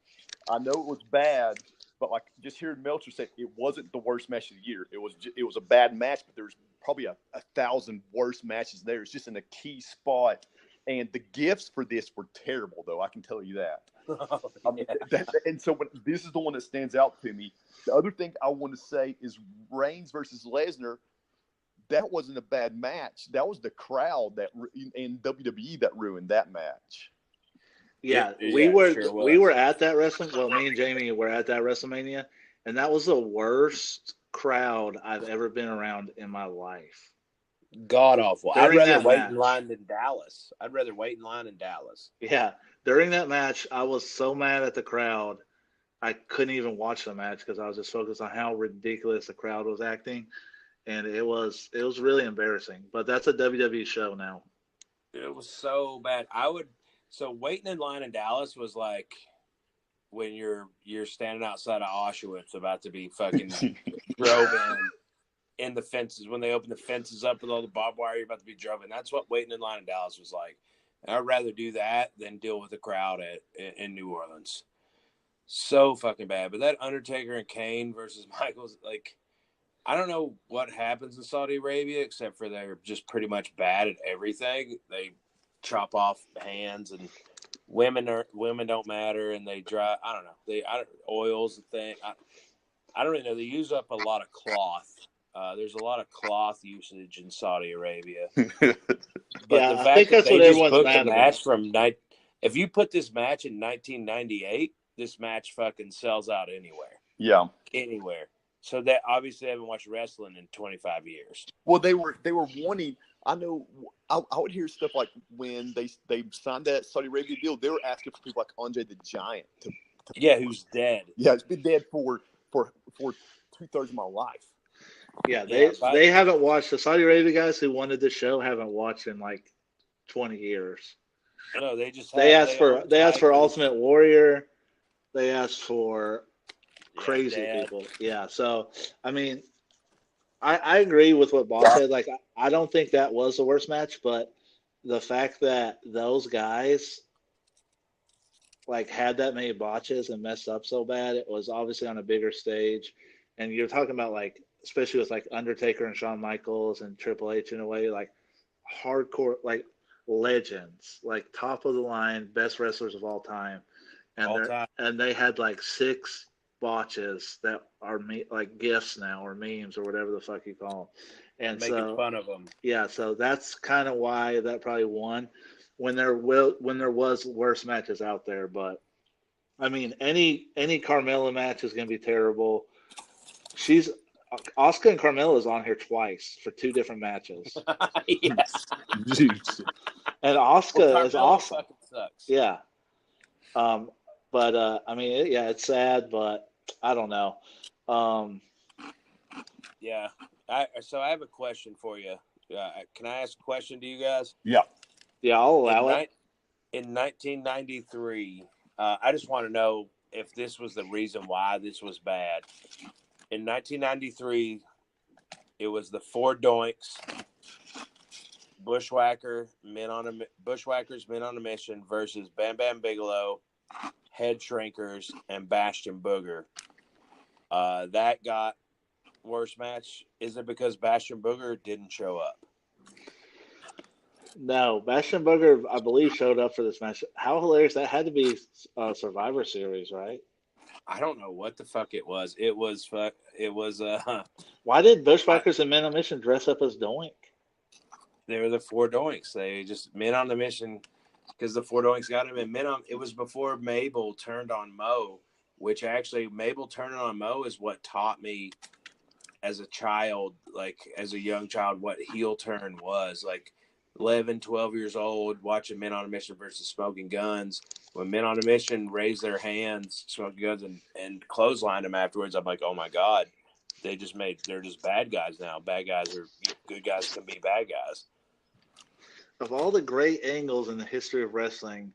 I know it was bad, but like just hearing Meltzer say it wasn't the worst match of the year. It was a bad match, but there's probably a 1,000 worst matches there. It's just in a key spot. And the gifts for this were terrible, though. I can tell you that. And so this is the one that stands out to me. The other thing I want to say is Reigns versus Lesnar. That wasn't a bad match. That was the crowd that in WWE that ruined that match. Yeah, we were at that wrestling. Well, me and Jamie were at that WrestleMania, and that was the worst crowd I've ever been around in my life. God awful. I'd During rather that wait match. in line than Dallas. I'd rather wait in line in Dallas. Yeah, during that match, I was so mad at the crowd, I couldn't even watch the match because I was just focused on how ridiculous the crowd was acting, and it was really embarrassing. But that's a WWE show now. It was so bad. So waiting in line in Dallas was like when you're standing outside of Auschwitz about to be fucking drove in the fences, when they open the fences up with all the barbed wire, you're about to be drove in. That's what waiting in line in Dallas was like. And I'd rather do that than deal with the crowd in New Orleans. So fucking bad. But that Undertaker and Kane versus Michaels, like, I don't know what happens in Saudi Arabia except for they're just pretty much bad at everything. They chop off hands, and women don't matter, and they dry. I don't know. Oil's the thing. I don't really know. They use up a lot of cloth. There's a lot of cloth usage in Saudi Arabia. But Yeah, the I fact think that that's they what just everyone's booked mad a match about. if you put this match in 1998, this match fucking sells out anywhere. Yeah, anywhere. So that obviously they haven't watched wrestling in 25 years. Well, they were wanting. I know. I would hear stuff like when they signed that Saudi Arabia deal, they were asking for people like Andre the Giant to who's dead. Yeah, it's been dead for 2/3 of my life. Yeah, they haven't watched the Saudi Arabia guys who wanted the show haven't watched in like 20 years. No, they asked for Ultimate Warrior. They asked for crazy people. Yeah, so I mean, I agree with what Bob said. Like, I don't think that was the worst match, but the fact that those guys like had that many botches and messed up so bad, it was obviously on a bigger stage. And you're talking about like, especially with like Undertaker and Shawn Michaels and Triple H in a way, like hardcore, like legends, like top of the line, best wrestlers of all time. And they had like 6 botches that are like gifts now or memes or whatever the fuck you call them. And making fun of them. Yeah, so that's kind of why that probably won when there was worse matches out there. But I mean, any Carmella match is going to be terrible. Asuka and Carmella is on here twice for 2 different matches. Yes. And Asuka is awesome. Fucking sucks. Yeah. But I mean, it's sad, but I don't know. Yeah. So I have a question for you. Can I ask a question to you guys? Yeah. Yeah, I'll allow it. In 1993, I just want to know if this was the reason why this was bad. In 1993, it was the 4 Doinks, Bushwhackers, Men on a Mission versus Bam Bam Bigelow, Head Shrinkers, and Bastion Booger. That got worst match. Is it because Bastion Booger didn't show up? No, Bastion Booger, I believe, showed up for this match. How hilarious. That had to be Survivor Series, right? I don't know what the fuck it was. It was. Why did Bushwhackers and Men on a Mission dress up as Doink? They were the 4 Doinks. They just Men on a Mission because the 4 Doinks got him. And it was before Mabel turned on Mo, which actually Mabel turning on Mo is what taught me as a child, like as a young child, what heel turn was. Like 11, 12 years old, watching Men on a Mission versus Smoking Guns. When Men on a Mission raised their hands, Smoking Guns, and clotheslined them afterwards, I'm like, oh my God, they're just bad guys now. Bad guys are good guys can be bad guys. Of all the great angles in the history of wrestling,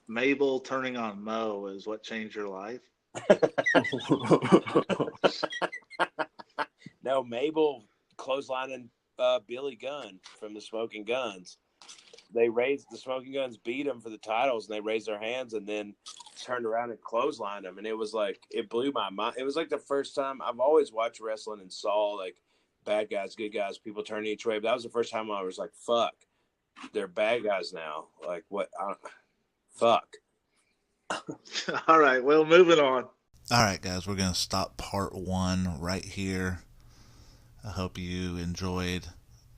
Mabel turning on Mo is what changed your life. No, Mabel clotheslining Billy Gunn from the Smoking Guns. They raised the Smoking Guns, beat them for the titles, and they raised their hands and then turned around and clotheslined them. And it was like, it blew my mind. It was like the first time I've always watched wrestling and saw like bad guys, good guys, people turn each way. But that was the first time I was like, fuck, they're bad guys now. Like, what? Fuck. All right. Well, moving on. All right, guys, we're going to stop part 1 right here. I hope you enjoyed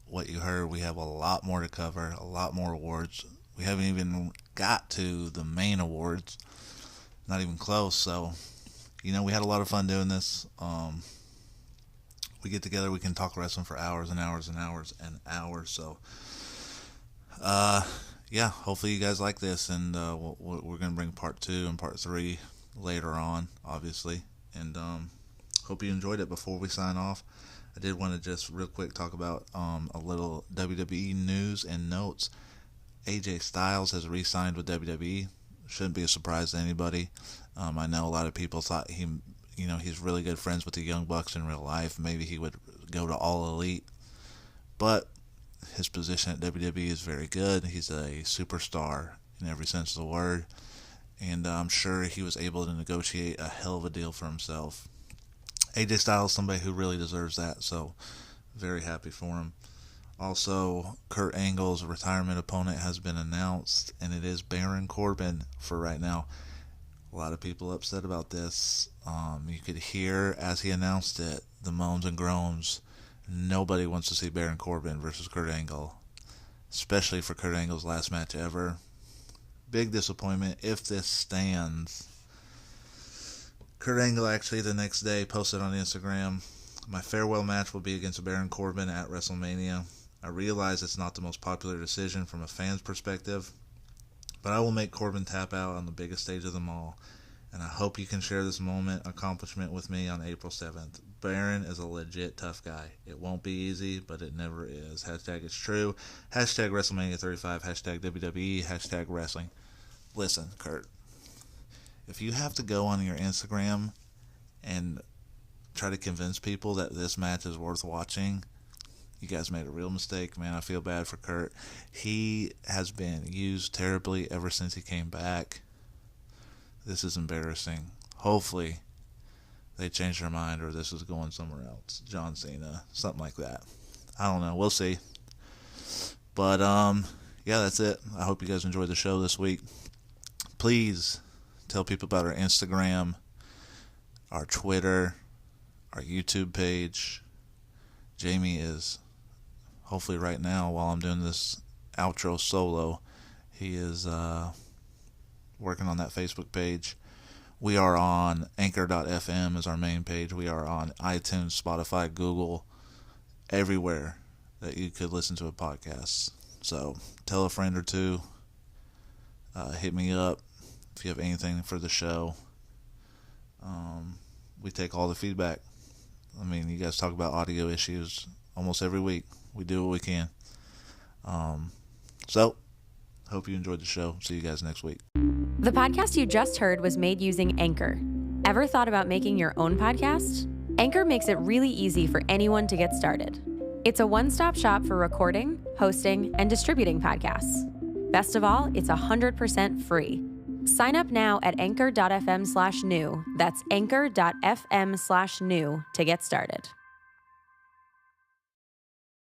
what you heard. We have a lot more to cover, a lot more awards. We haven't even got to the main awards, not even close. So, we had a lot of fun doing this. We get together, we can talk wrestling for hours and hours and hours and hours. So, yeah, hopefully you guys like this, and we're going to bring part 2 and part 3 later on, obviously. And hope you enjoyed it. Before we sign off, I did want to just real quick talk about a little WWE news and notes. AJ Styles has re-signed with WWE. Shouldn't be a surprise to anybody. I know a lot of people thought he's really good friends with the Young Bucks in real life. Maybe he would go to All Elite. But his position at WWE is very good. He's a superstar in every sense of the word. And I'm sure he was able to negotiate a hell of a deal for himself. AJ Styles, somebody who really deserves that, so very happy for him. Also, Kurt Angle's retirement opponent has been announced, and it is Baron Corbin for right now. A lot of people upset about this. You could hear, as he announced it, the moans and groans. Nobody wants to see Baron Corbin versus Kurt Angle, especially for Kurt Angle's last match ever. Big disappointment if this stands. Kurt Angle actually the next day posted on Instagram, "My farewell match will be against Baron Corbin at WrestleMania. I realize it's not the most popular decision from a fan's perspective, but I will make Corbin tap out on the biggest stage of them all, and I hope you can share this accomplishment with me on April 7th. Baron is a legit tough guy. It won't be easy, but it never is. Hashtag it's true. Hashtag WrestleMania 35. Hashtag WWE. Hashtag wrestling." Listen, Kurt. If you have to go on your Instagram and try to convince people that this match is worth watching, you guys made a real mistake, man. I feel bad for Kurt. He has been used terribly ever since he came back. This is embarrassing. Hopefully they change their mind, or this is going somewhere else. John Cena, something like that. I don't know. We'll see. But, yeah, that's it. I hope you guys enjoyed the show this week. Please tell people about our Instagram, our Twitter, our YouTube page. Jamie is, hopefully right now, while I'm doing this outro solo, he is working on that Facebook page. We are on Anchor.fm as our main page. We are on iTunes, Spotify, Google, everywhere that you could listen to a podcast. So tell a friend or two. Hit me up if you have anything for the show. We take all the feedback. I mean, you guys talk about audio issues almost every week. We do what we can. So, hope you enjoyed the show. See you guys next week. The podcast you just heard was made using Anchor. Ever thought about making your own podcast? Anchor makes it really easy for anyone to get started. It's a one-stop shop for recording, hosting, and distributing podcasts. Best of all, it's 100% free. Sign up now at anchor.fm/new. That's anchor.fm/new to get started.